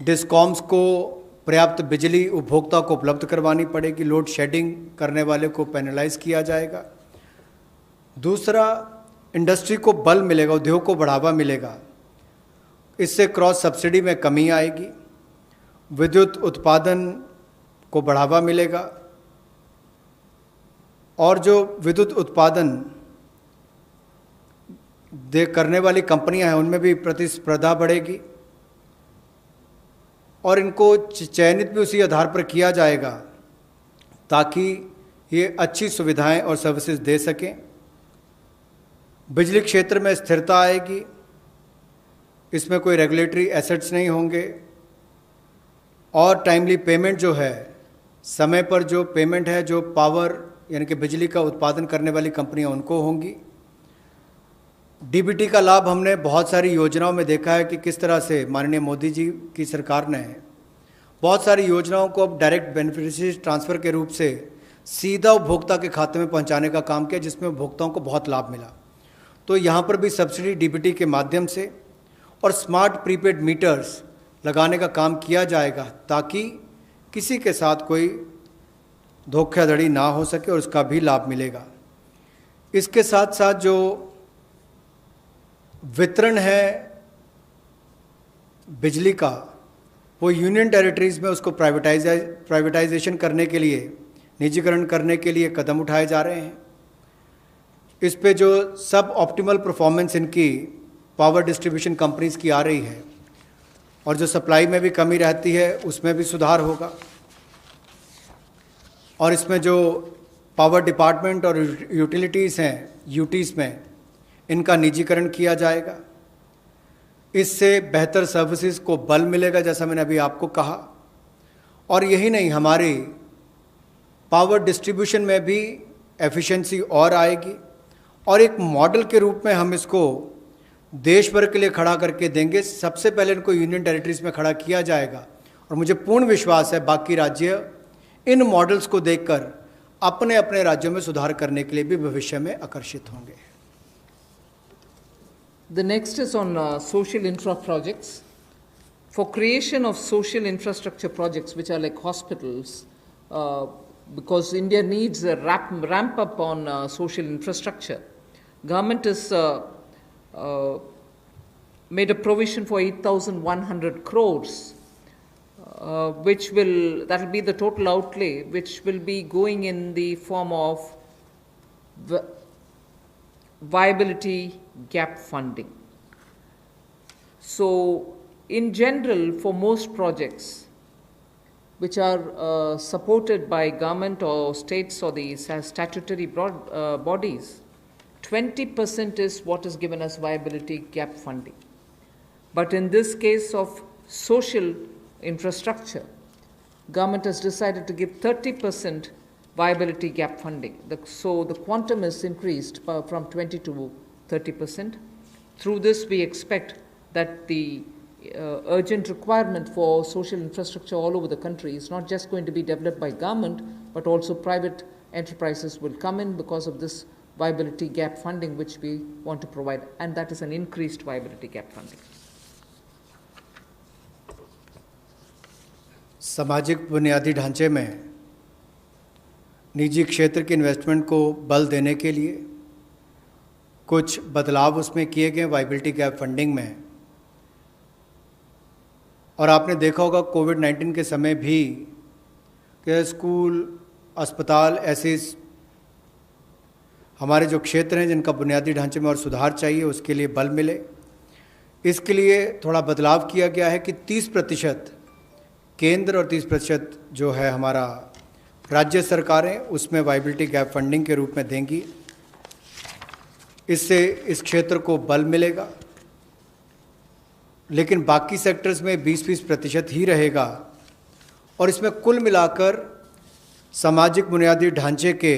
डिस्कॉम्स को पर्याप्त बिजली उपभोक्ता को उपलब्ध करवानी पड़ेगी, लोड शेडिंग करने वाले को पेनलाइज किया जाएगा। दूसरा, इंडस्ट्री को बल मिलेगा, उद्योग को बढ़ावा मिलेगा, इससे क्रॉस सब्सिडी में कमी आएगी, विद्युत उत्पादन को बढ़ावा मिलेगा और जो विद्युत उत्पादन करने वाली कंपनियां हैं उनमें भी प्रतिस्पर्धा बढ़ेगी और इनको चयनित भी उसी आधार पर किया जाएगा ताकि ये अच्छी सुविधाएं और सर्विसेज दे सकें। बिजली क्षेत्र में स्थिरता आएगी, इसमें कोई रेगुलेटरी एसेट्स नहीं होंगे और टाइमली पेमेंट जो है, समय पर जो पेमेंट है, जो पावर यानी कि बिजली का उत्पादन करने वाली कंपनियां उनको होंगी। डीबीटी का लाभ हमने बहुत सारी योजनाओं में देखा है कि किस तरह से माननीय मोदी जी की सरकार ने बहुत सारी योजनाओं को अब डायरेक्ट बेनिफिशियरी ट्रांसफ़र के रूप से सीधा उपभोक्ता के खाते में पहुंचाने का काम किया, जिसमें उपभोक्ताओं को बहुत लाभ मिला। तो यहाँ पर भी सब्सिडी डीबीटी के माध्यम से और स्मार्ट प्रीपेड मीटर्स लगाने का काम किया जाएगा, ताकि किसी के साथ कोई धोखाधड़ी ना हो सके और उसका भी लाभ मिलेगा। इसके साथ साथ जो वितरण है बिजली का, वो यूनियन टेरिटरीज़ में उसको प्राइवेटाइजेशन करने के लिए, निजीकरण करने के लिए कदम उठाए जा रहे हैं। इस पे जो सब ऑप्टिमल परफॉर्मेंस इनकी पावर डिस्ट्रीब्यूशन कंपनीज़ की आ रही है और जो सप्लाई में भी कमी रहती है उसमें भी सुधार होगा। और इसमें जो पावर डिपार्टमेंट और यूटिलिटीज़ हैं, यूटीज़ में, इनका निजीकरण किया जाएगा। इससे बेहतर सर्विसेज को बल मिलेगा, जैसा मैंने अभी आपको कहा। और यही नहीं, हमारी पावर डिस्ट्रीब्यूशन में भी एफिशिएंसी और आएगी और एक मॉडल के रूप में हम इसको देश भर के लिए खड़ा करके देंगे। सबसे पहले इनको यूनियन टेरिटरीज़ में खड़ा किया जाएगा और मुझे पूर्ण विश्वास है बाकी राज्य इन मॉडल्स को देखकर अपने अपने राज्यों में सुधार करने के लिए भी भविष्य में आकर्षित होंगे। The next is on social infra projects. For creation of social infrastructure projects, which are like hospitals, because India needs a ramp up on social infrastructure, government has made a provision for 8,100 crores, that will be the total outlay, which will be going in the form of viability gap funding. So, in general, for most projects which are supported by government or states or the statutory bodies, 20% is what is given as viability gap funding. But in this case of social infrastructure, government has decided to give 30% viability gap funding. So the quantum is increased from 20 to 30%. Through this, we expect that the urgent requirement for social infrastructure all over the country is not just going to be developed by government, but also private enterprises will come in because of this viability gap funding which we want to provide, and that is an increased viability gap funding. सामाजिक बुनियादी ढांचे में निजी क्षेत्र के investment को बल देने के लिए कुछ बदलाव उसमें किए गए वायबिलिटी गैप फंडिंग में। और आपने देखा होगा कोविड-19 के समय भी कि स्कूल, अस्पताल, ऐसे हमारे जो क्षेत्र हैं जिनका बुनियादी ढांचे में और सुधार चाहिए, उसके लिए बल मिले। इसके लिए थोड़ा बदलाव किया गया है कि 30% केंद्र और 30% जो है हमारा राज्य सरकारें उसमें वायबिलिटी गैप फंडिंग के रूप में देंगी। इससे इस क्षेत्र को बल मिलेगा, लेकिन बाकी सेक्टर्स में 20% ही रहेगा। और इसमें कुल मिलाकर सामाजिक बुनियादी ढांचे के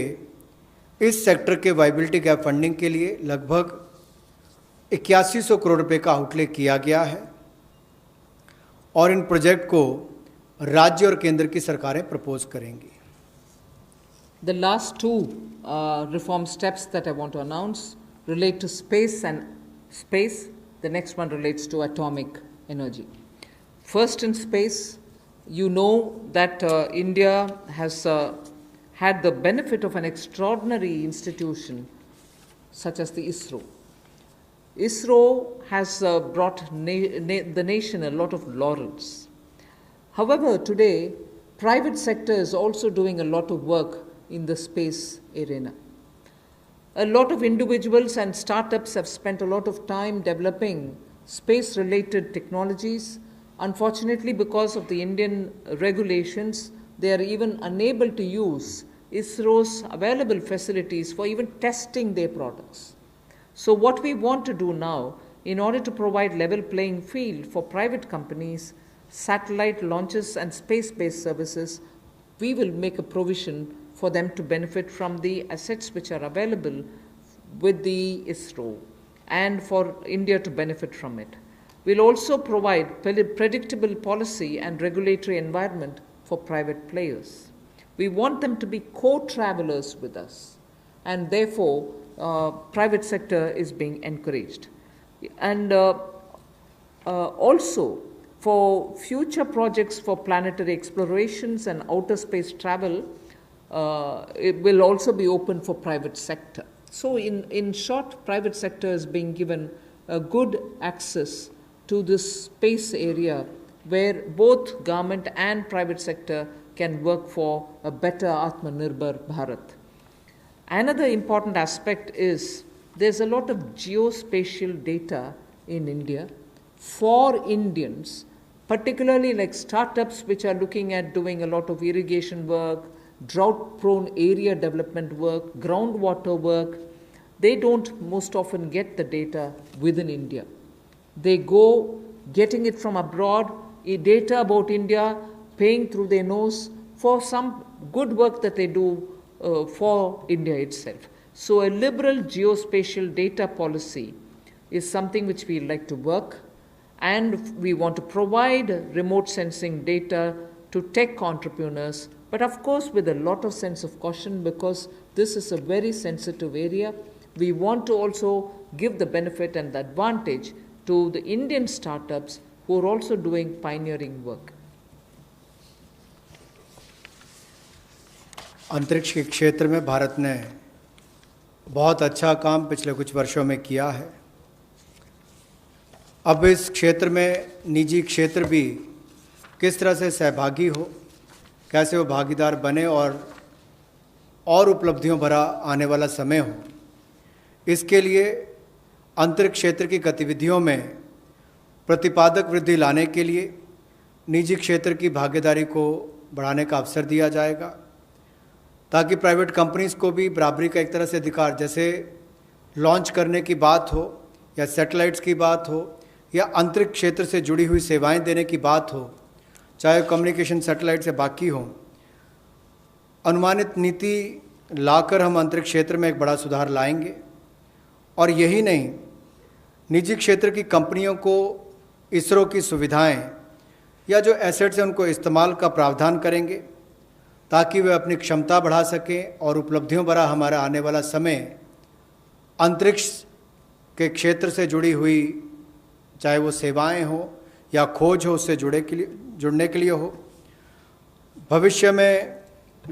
इस सेक्टर के वायबिलिटी गैप फंडिंग के लिए लगभग 8100 करोड़ रुपए का आउटले किया गया है और इन प्रोजेक्ट को राज्य और केंद्र की सरकारें प्रपोज करेंगी। The last two reform steps that I want to announce relate to space and space. The next one relates to atomic energy. First, in space, you know that India has had the benefit of an extraordinary institution such as the ISRO. ISRO has brought the nation a lot of laurels. However, today, private sector is also doing a lot of work in the space arena. A lot of individuals and startups have spent a lot of time developing space-related technologies. Unfortunately, because of the Indian regulations, they are even unable to use ISRO's available facilities for even testing their products. So what we want to do now, in order to provide level playing field for private companies, satellite launches and space-based services, we will make a provision for them to benefit from the assets which are available with the ISRO and for India to benefit from it. We'll also provide predictable policy and regulatory environment for private players. We want them to be co-travelers with us, and therefore private sector is being encouraged. And also for future projects for planetary explorations and outer space travel, it will also be open for private sector. So in short, private sector is being given a good access to this space area where both government and private sector can work for a better Atmanirbhar Bharat. Another important aspect is there's a lot of geospatial data in India for Indians, particularly like startups which are looking at doing a lot of irrigation work, drought-prone area development work, groundwater work. They don't most often get the data within India. They go getting it from abroad, data about India, paying through their nose for some good work that they do for India itself. So a liberal geospatial data policy is something which we like to work, and we want to provide remote sensing data to tech entrepreneurs, but of course with a lot of sense of caution, because this is a very sensitive area. We want to also give the benefit and the advantage to the Indian startups who are also doing pioneering work. अंतरिक्ष के क्षेत्र में भारत ने बहुत अच्छा काम पिछले कुछ वर्षों में किया है। अब इस क्षेत्र में निजी क्षेत्र भी किस तरह से सहभागी हो, कैसे वो भागीदार बने और उपलब्धियों भरा आने वाला समय हो, इसके लिए अंतरिक्ष क्षेत्र की गतिविधियों में प्रतिपादक वृद्धि लाने के लिए निजी क्षेत्र की भागीदारी को बढ़ाने का अवसर दिया जाएगा, ताकि प्राइवेट कंपनीज़ को भी बराबरी का एक तरह से अधिकार, जैसे लॉन्च करने की बात हो या सैटेलाइट्स की बात हो या अंतरिक्ष क्षेत्र से जुड़ी हुई सेवाएं देने की बात हो, चाहे कम्युनिकेशन सैटेलाइट से बाकी हो, अनुमानित नीति लाकर हम अंतरिक्ष क्षेत्र में एक बड़ा सुधार लाएंगे। और यही नहीं, निजी क्षेत्र की कंपनियों को इसरो की सुविधाएं या जो एसेट्स हैं उनको इस्तेमाल का प्रावधान करेंगे, ताकि वे अपनी क्षमता बढ़ा सकें और उपलब्धियों भरा हमारा आने वाला समय अंतरिक्ष के क्षेत्र से जुड़ी हुई, चाहे वो सेवाएं हो या खोज हो, उससे जुड़ने के लिए हो। भविष्य में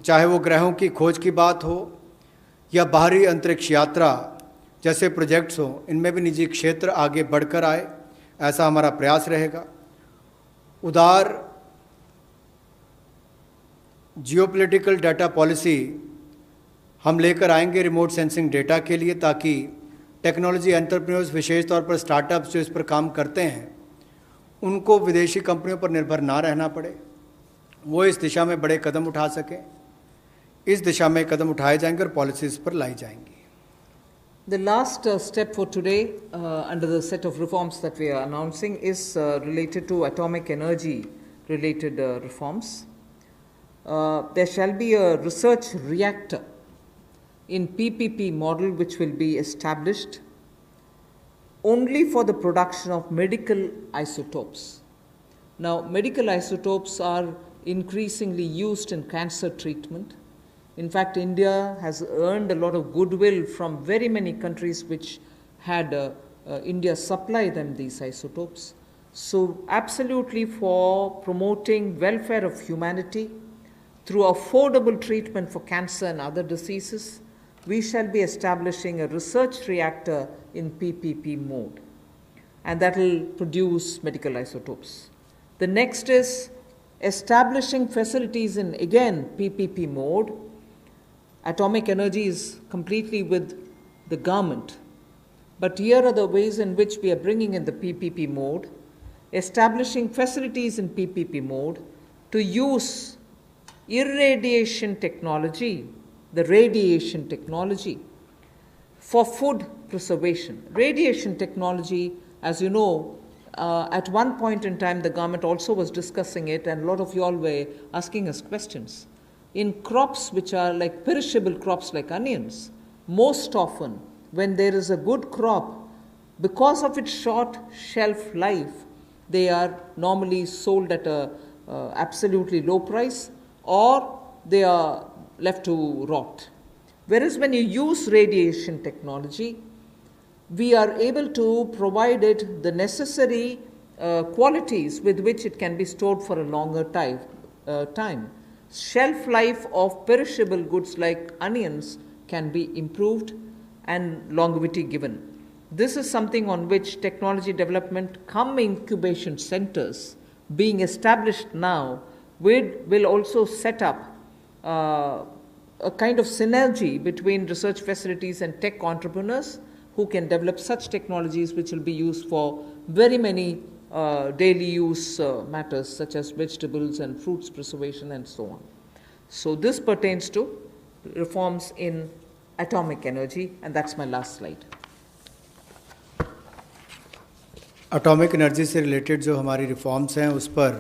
चाहे वो ग्रहों की खोज की बात हो या बाहरी अंतरिक्ष यात्रा जैसे प्रोजेक्ट्स हो, इनमें भी निजी क्षेत्र आगे बढ़कर आए, ऐसा हमारा प्रयास रहेगा। उदार जियोपॉलिटिकल डाटा पॉलिसी हम लेकर आएंगे रिमोट सेंसिंग डेटा के लिए, ताकि टेक्नोलॉजी एंटरप्रेन्योर्स, विशेष तौर पर स्टार्टअप्स जो इस पर काम करते हैं, उनको विदेशी कंपनियों पर निर्भर ना रहना पड़े, वो इस दिशा में बड़े कदम उठा सकें। इस दिशा में कदम उठाए जाएंगे और पॉलिसीज़ पर लाई जाएंगी। The last step for today under the set of reforms that we are announcing is related to atomic energy related reforms. There shall be a research reactor in PPP model which will be established only for the production of medical isotopes. Now, medical isotopes are increasingly used in cancer treatment. In fact, India has earned a lot of goodwill from very many countries which had India supply them these isotopes. So, absolutely for promoting welfare of humanity through affordable treatment for cancer and other diseases, we shall be establishing a research reactor in PPP mode, and that will produce medical isotopes. The next is establishing facilities in, again, PPP mode. Atomic energy is completely with the government, but here are the ways in which we are bringing in the PPP mode, establishing facilities in PPP mode to use irradiation technology, the radiation technology, for food preservation. Radiation technology, as you know, at one point in time the government also was discussing it, and a lot of you all were asking us questions. in crops which are like perishable crops like onions, most often when there is a good crop, because of its short shelf life, they are normally sold at a absolutely low price, or they are left to rot. Whereas when you use radiation technology, we are able to provide it the necessary qualities with which it can be stored for a longer time. Shelf life of perishable goods like onions can be improved and longevity given. This is something on which technology development cum incubation centers being established now will also set up a kind of synergy between research facilities and tech entrepreneurs who can develop such technologies which will be used for very many daily use matters such as vegetables and fruits preservation and so on. So this pertains to reforms in atomic energy, and that's my last slide. Atomic energy से related जो हमारी reforms हैं उस पर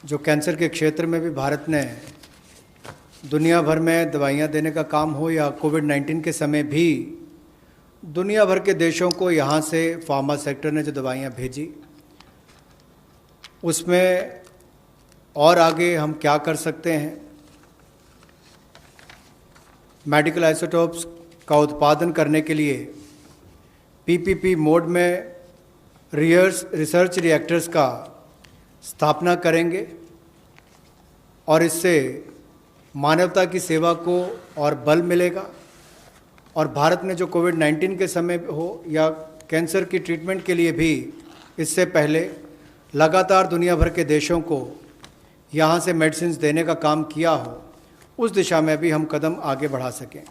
जो cancer के क्षेत्र में भी भारत ने दुनिया भर में दवाइयाँ देने का काम हो या कोविड-19 के समय भी दुनिया भर के देशों को यहाँ से फार्मा सेक्टर ने जो दवाइयाँ भेजी, उसमें और आगे हम क्या कर सकते हैं। मेडिकल आइसोटोप्स का उत्पादन करने के लिए पीपीपी मोड में रिसर्च रिएक्टर्स का स्थापना करेंगे और इससे मानवता की सेवा को और बल मिलेगा। और भारत में जो कोविड-19 के समय हो या कैंसर की ट्रीटमेंट के लिए भी इससे पहले लगातार दुनिया भर के देशों को यहाँ से मेडिसिन्स देने का काम किया हो, उस दिशा में भी हम कदम आगे बढ़ा सकें।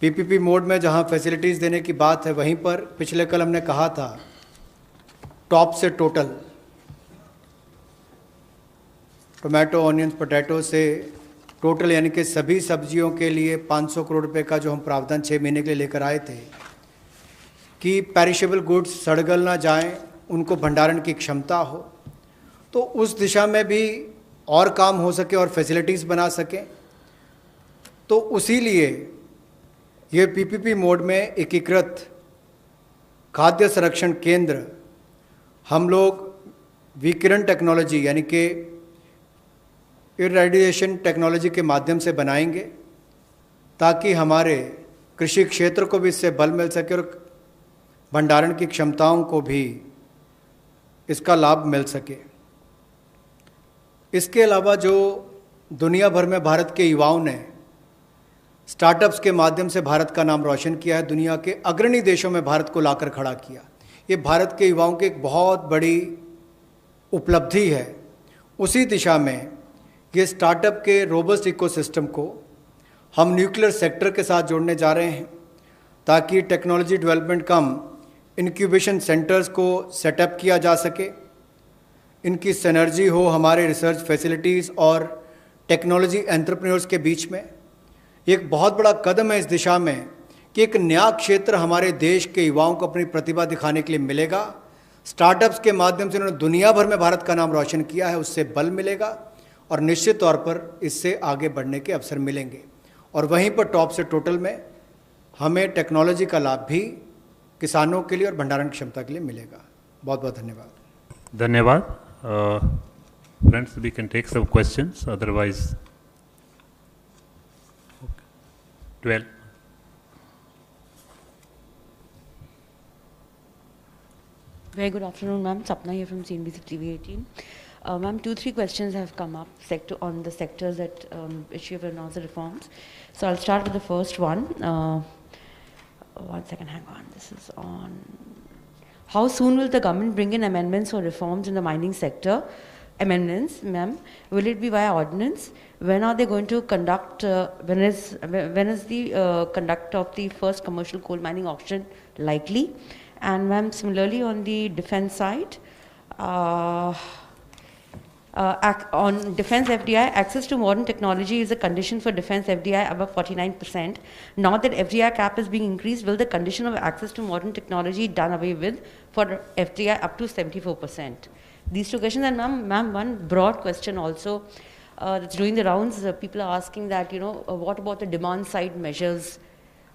पीपीपी मोड में जहाँ फैसिलिटीज़ देने की बात है, वहीं पर पिछले कल हमने कहा था टॉप से टोटल, टोमेटो, ऑनियंस, पोटैटो से टोटल यानी कि सभी सब्जियों के लिए 500 करोड़ रुपए का जो हम प्रावधान 6 महीने के लिए लेकर आए थे कि पेरिशेबल गुड्स सड़गल ना जाएं, उनको भंडारण की क्षमता हो, तो उस दिशा में भी और काम हो सके और फैसिलिटीज़ बना सकें। तो उसी लिए ये पीपीपी मोड में एकीकृत खाद्य संरक्षण केंद्र हम लोग विकिरण टेक्नोलॉजी यानी कि इरेडिएशन टेक्नोलॉजी के माध्यम से बनाएंगे ताकि हमारे कृषि क्षेत्र को भी इससे बल मिल सके और भंडारण की क्षमताओं को भी इसका लाभ मिल सके। इसके अलावा जो दुनिया भर में भारत के युवाओं ने स्टार्टअप्स के माध्यम से भारत का नाम रोशन किया है, दुनिया के अग्रणी देशों में भारत को लाकर खड़ा किया, ये भारत के युवाओं की एक बहुत बड़ी उपलब्धि है। उसी दिशा में ये स्टार्टअप के रोबस्ट इकोसिस्टम को हम न्यूक्लियर सेक्टर के साथ जोड़ने जा रहे हैं ताकि टेक्नोलॉजी डेवलपमेंट कम इंक्यूबेशन सेंटर्स को सेटअप किया जा सके, इनकी सिनर्जी हो हमारे रिसर्च फैसिलिटीज़ और टेक्नोलॉजी एंटरप्रेन्योर्स के बीच में। एक बहुत बड़ा कदम है इस दिशा में कि एक नया क्षेत्र हमारे देश के युवाओं को अपनी प्रतिभा दिखाने के लिए मिलेगा। स्टार्टअप्स के माध्यम से उन्होंने दुनिया भर में भारत का नाम रोशन किया है, उससे बल मिलेगा और निश्चित तौर पर इससे आगे बढ़ने के अवसर मिलेंगे। और वहीं पर टॉप से टोटल में हमें टेक्नोलॉजी का लाभ भी किसानों के लिए और भंडारण क्षमता के लिए मिलेगा। बहुत बहुत धन्यवाद। धन्यवाद। Friends, we can take some questions, otherwise 12. Very good afternoon, ma'am. Sapna here from CNBC TV 18. Ma'am, 2-3 questions have come up on the sectors that which you have announced the reforms. So I'll start with the first one. 1 second, hang on. This is on. How soon will the government bring in amendments or reforms in the mining sector? Amendments, ma'am. Will it be via ordinance? When are they going to conduct? When is the conduct of the first commercial coal mining auction likely? And ma'am, similarly on the defense side, on defense FDI, access to modern technology is a condition for defense FDI above 49%. Now that FDI cap is being increased, will the condition of access to modern technology done away with for FDI up to 74%? these two questions. And ma'am, one broad question also that's doing the rounds. People are asking that, what about the demand side measures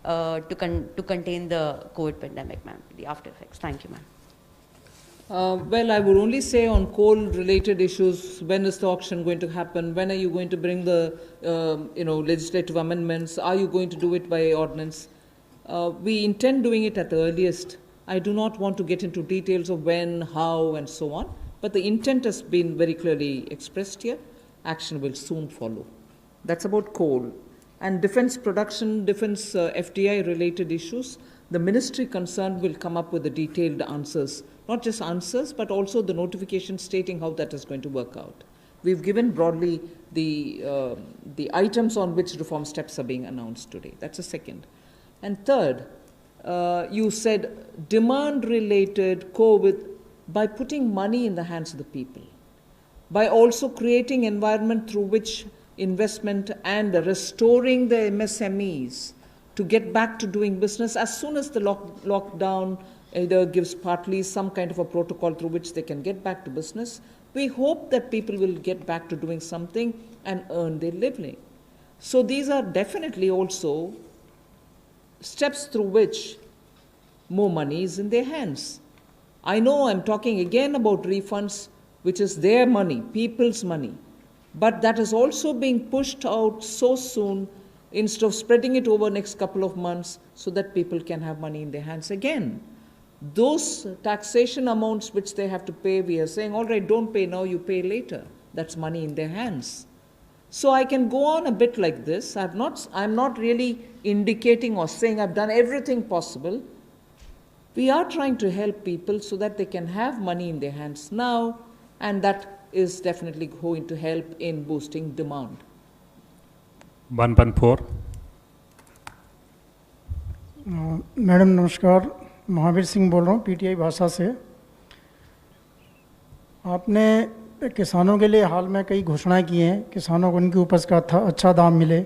to contain the COVID pandemic, ma'am, the after effects? Thank you, ma'am. Well, I would only say on coal-related issues, when is the auction going to happen? When are you going to bring the, legislative amendments? Are you going to do it by ordinance? We intend doing it at the earliest. I do not want to get into details of when, how, and so on. But the intent has been very clearly expressed here. Action will soon follow. That's about coal. And defense production, defense FDI-related issues, the ministry concerned will come up with the detailed answers. Not just answers, but also the notification stating how that is going to work out. We've given broadly the items on which reform steps are being announced today. That's the second. And third, you said demand-related COVID by putting money in the hands of the people, by also creating environment through which investment and restoring the MSMEs to get back to doing business as soon as the lockdown either gives partly some kind of a protocol through which they can get back to business. We hope that people will get back to doing something and earn their living. So these are definitely also steps through which more money is in their hands. I know I'm talking again about refunds, which is their money, people's money, but that is also being pushed out so soon instead of spreading it over the next couple of months so that people can have money in their hands again. Those taxation amounts which they have to pay, we are saying, all right, don't pay now, you pay later. That's money in their hands. So I can go on a bit like this. I'm not really indicating or saying I've done everything possible. We are trying to help people so that they can have money in their hands now, and that is definitely going to help in boosting demand. 114. Madam नमस्कार, महावीर सिंह बोल रहा हूँ PTI भाषा से। आपने किसानों के लिए हाल में कई घोषणाएं की हैं, किसानों को उनकी उपज का अच्छा दाम मिले,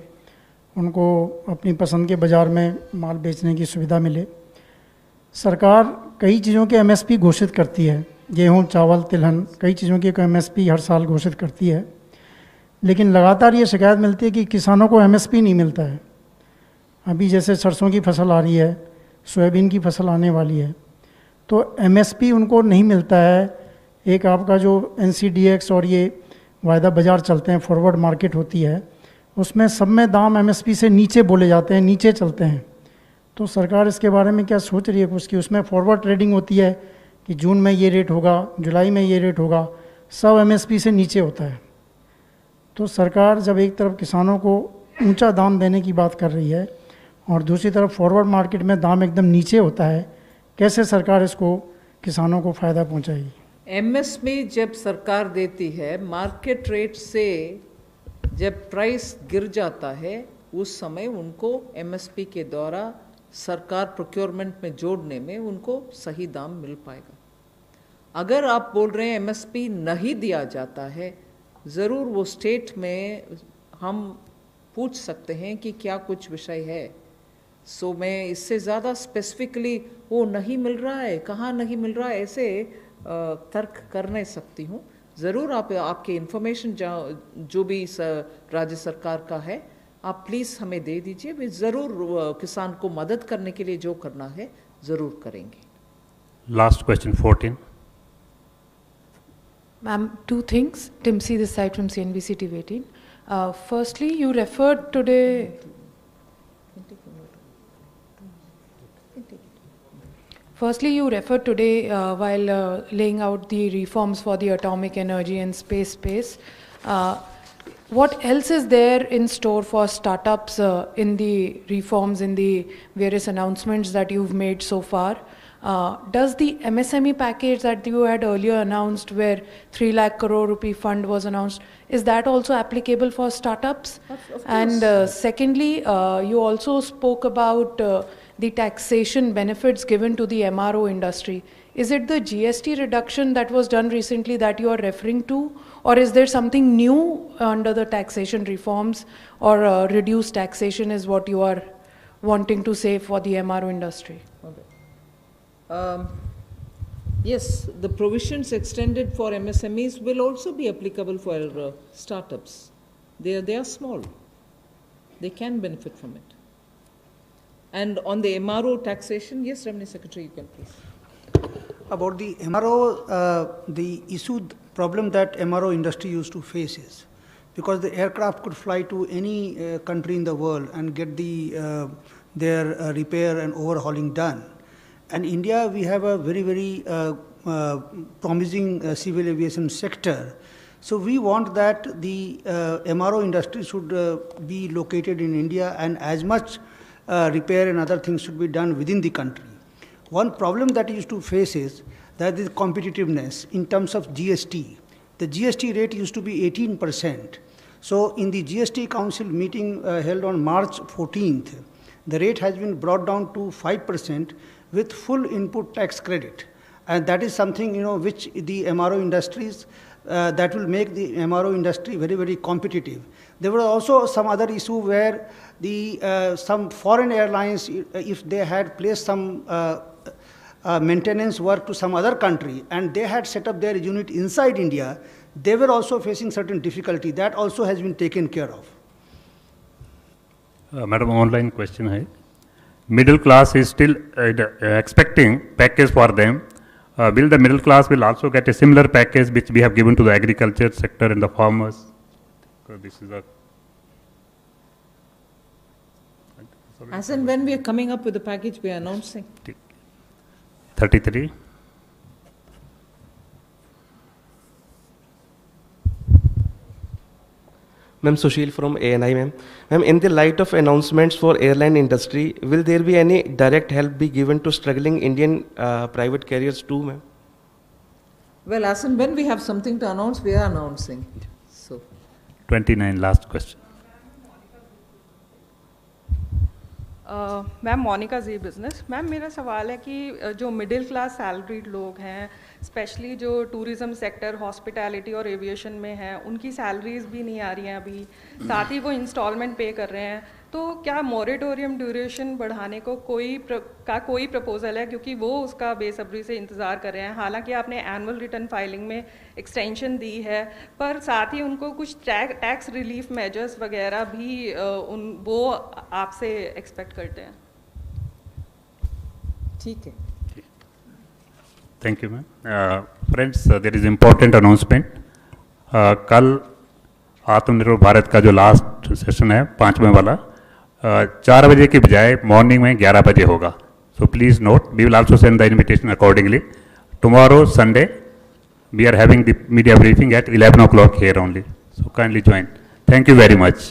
उनको अपनी पसंद के बाज़ार में माल बेचने की सुविधा मिले। सरकार कई चीज़ों के एमएसपी घोषित करती है, गेहूं, चावल, तिलहन, कई चीज़ों की एमएसपी हर साल घोषित करती है, लेकिन लगातार ये शिकायत मिलती है कि किसानों को एमएसपी नहीं मिलता है। अभी जैसे सरसों की फसल आ रही है, सोयाबीन की फसल आने वाली है, तो एमएसपी उनको नहीं मिलता है। एक आपका जो एनसीडीएक्स और ये वायदा बाज़ार चलते हैं, फॉरवर्ड मार्केट होती है, उसमें सब में दाम एमएसपी से नीचे बोले जाते हैं, नीचे चलते हैं। तो सरकार इसके बारे में क्या सोच रही है कुछ, कि उसमें फॉरवर्ड ट्रेडिंग होती है कि जून में ये रेट होगा, जुलाई में ये रेट होगा, सब एमएसपी से नीचे होता है। तो सरकार जब एक तरफ किसानों को ऊंचा दाम देने की बात कर रही है और दूसरी तरफ फॉरवर्ड मार्केट में दाम एकदम नीचे होता है, कैसे सरकार इसको किसानों को फ़ायदा पहुंचाएगी? एमएसपी जब सरकार देती है, मार्केट रेट से जब प्राइस गिर जाता है, उस समय उनको एमएसपी के द्वारा सरकार प्रोक्योरमेंट में जोड़ने में उनको सही दाम मिल पाएगा। अगर आप बोल रहे हैं एमएसपी नहीं दिया जाता है, ज़रूर वो स्टेट में हम पूछ सकते हैं कि क्या कुछ विषय है। सो मैं इससे ज़्यादा स्पेसिफिकली वो नहीं मिल रहा है, कहाँ नहीं मिल रहा है, ऐसे तर्क कर नहीं सकती हूँ। ज़रूर आपके इन्फॉर्मेशन जो भी इस राज्य सरकार का है, आप प्लीज़ हमें दे दीजिए। वे ज़रूर किसान को मदद करने के लिए जो करना है ज़रूर करेंगे। Last question 14. Ma'am, two things. Timsi this side from CNBC TV 18. Firstly, you referred today. While laying out the reforms for the atomic energy and space. What else is there in store for startups in the reforms, in the various announcements that you've made so far? Does the MSME package that you had earlier announced, where 3 lakh crore rupee fund was announced, is that also applicable for startups? Of course. And secondly, you also spoke about the taxation benefits given to the MRO industry. Is it the GST reduction that was done recently that you are referring to, or is there something new under the taxation reforms, or reduced taxation is what you are wanting to say for the MRO industry? Okay. Yes, the provisions extended for MSMEs will also be applicable for startups. They are small. They can benefit from it. And on the MRO taxation, yes, Revenue Secretary, you can please. About the MRO, the issue, problem that MRO industry used to face is, because the aircraft could fly to any country in the world and get their repair and overhauling done. And India, we have a very, very promising civil aviation sector. So we want that the MRO industry should be located in India, and as much repair and other things should be done within the country. One problem that used to face is that the competitiveness in terms of GST. The GST rate used to be 18%. So in the GST Council meeting held on March 14th, the rate has been brought down to 5% with full input tax credit. And that is something, which the MRO industries, that will make the MRO industry very, very competitive. There were also some other issue where some foreign airlines, if they had placed some maintenance work to some other country and they had set up their unit inside India, they were also facing certain difficulty. That also has been taken care of. Madam, online question hai. Middle class is still expecting package for them. Will the middle class will also get a similar package which we have given to the agriculture sector and the farmers? This is a As and when we are coming up with the package, we are announcing. 33. Ma'am, Sushil from ANI, ma'am. Ma'am, in the light of announcements for airline industry, will there be any direct help be given to struggling Indian private carriers too, ma'am? Well, as and when we have something to announce, we are announcing. So, 29, last question. Ma'am Monika ji business ma'am मेरा सवाल है कि जो middle class salaried लोग हैं specially जो tourism sector hospitality और aviation में हैं उनकी सैलरीज भी नहीं आ रही हैं अभी साथ ही वो इंस्टॉलमेंट पे कर रहे हैं तो क्या मॉरेटोरियम ड्यूरेशन बढ़ाने को कोई प्रपोजल है क्योंकि वो उसका बेसब्री से इंतज़ार कर रहे हैं हालांकि आपने एनुअल रिटर्न फाइलिंग में एक्सटेंशन दी है पर साथ ही उनको कुछ टैक्स रिलीफ मेजर्स वगैरह भी वो आपसे एक्सपेक्ट करते हैं ठीक है thank you ma'am friends there is important announcement कल आत्मनिर्भर भारत का जो लास्ट सेशन है 5वें वाला 4 बजे की बजाय मॉर्निंग में 11 बजे होगा so please note we will also send the invitation accordingly tomorrow Sunday we are having the media briefing at 11 o'clock here only so kindly join thank you very much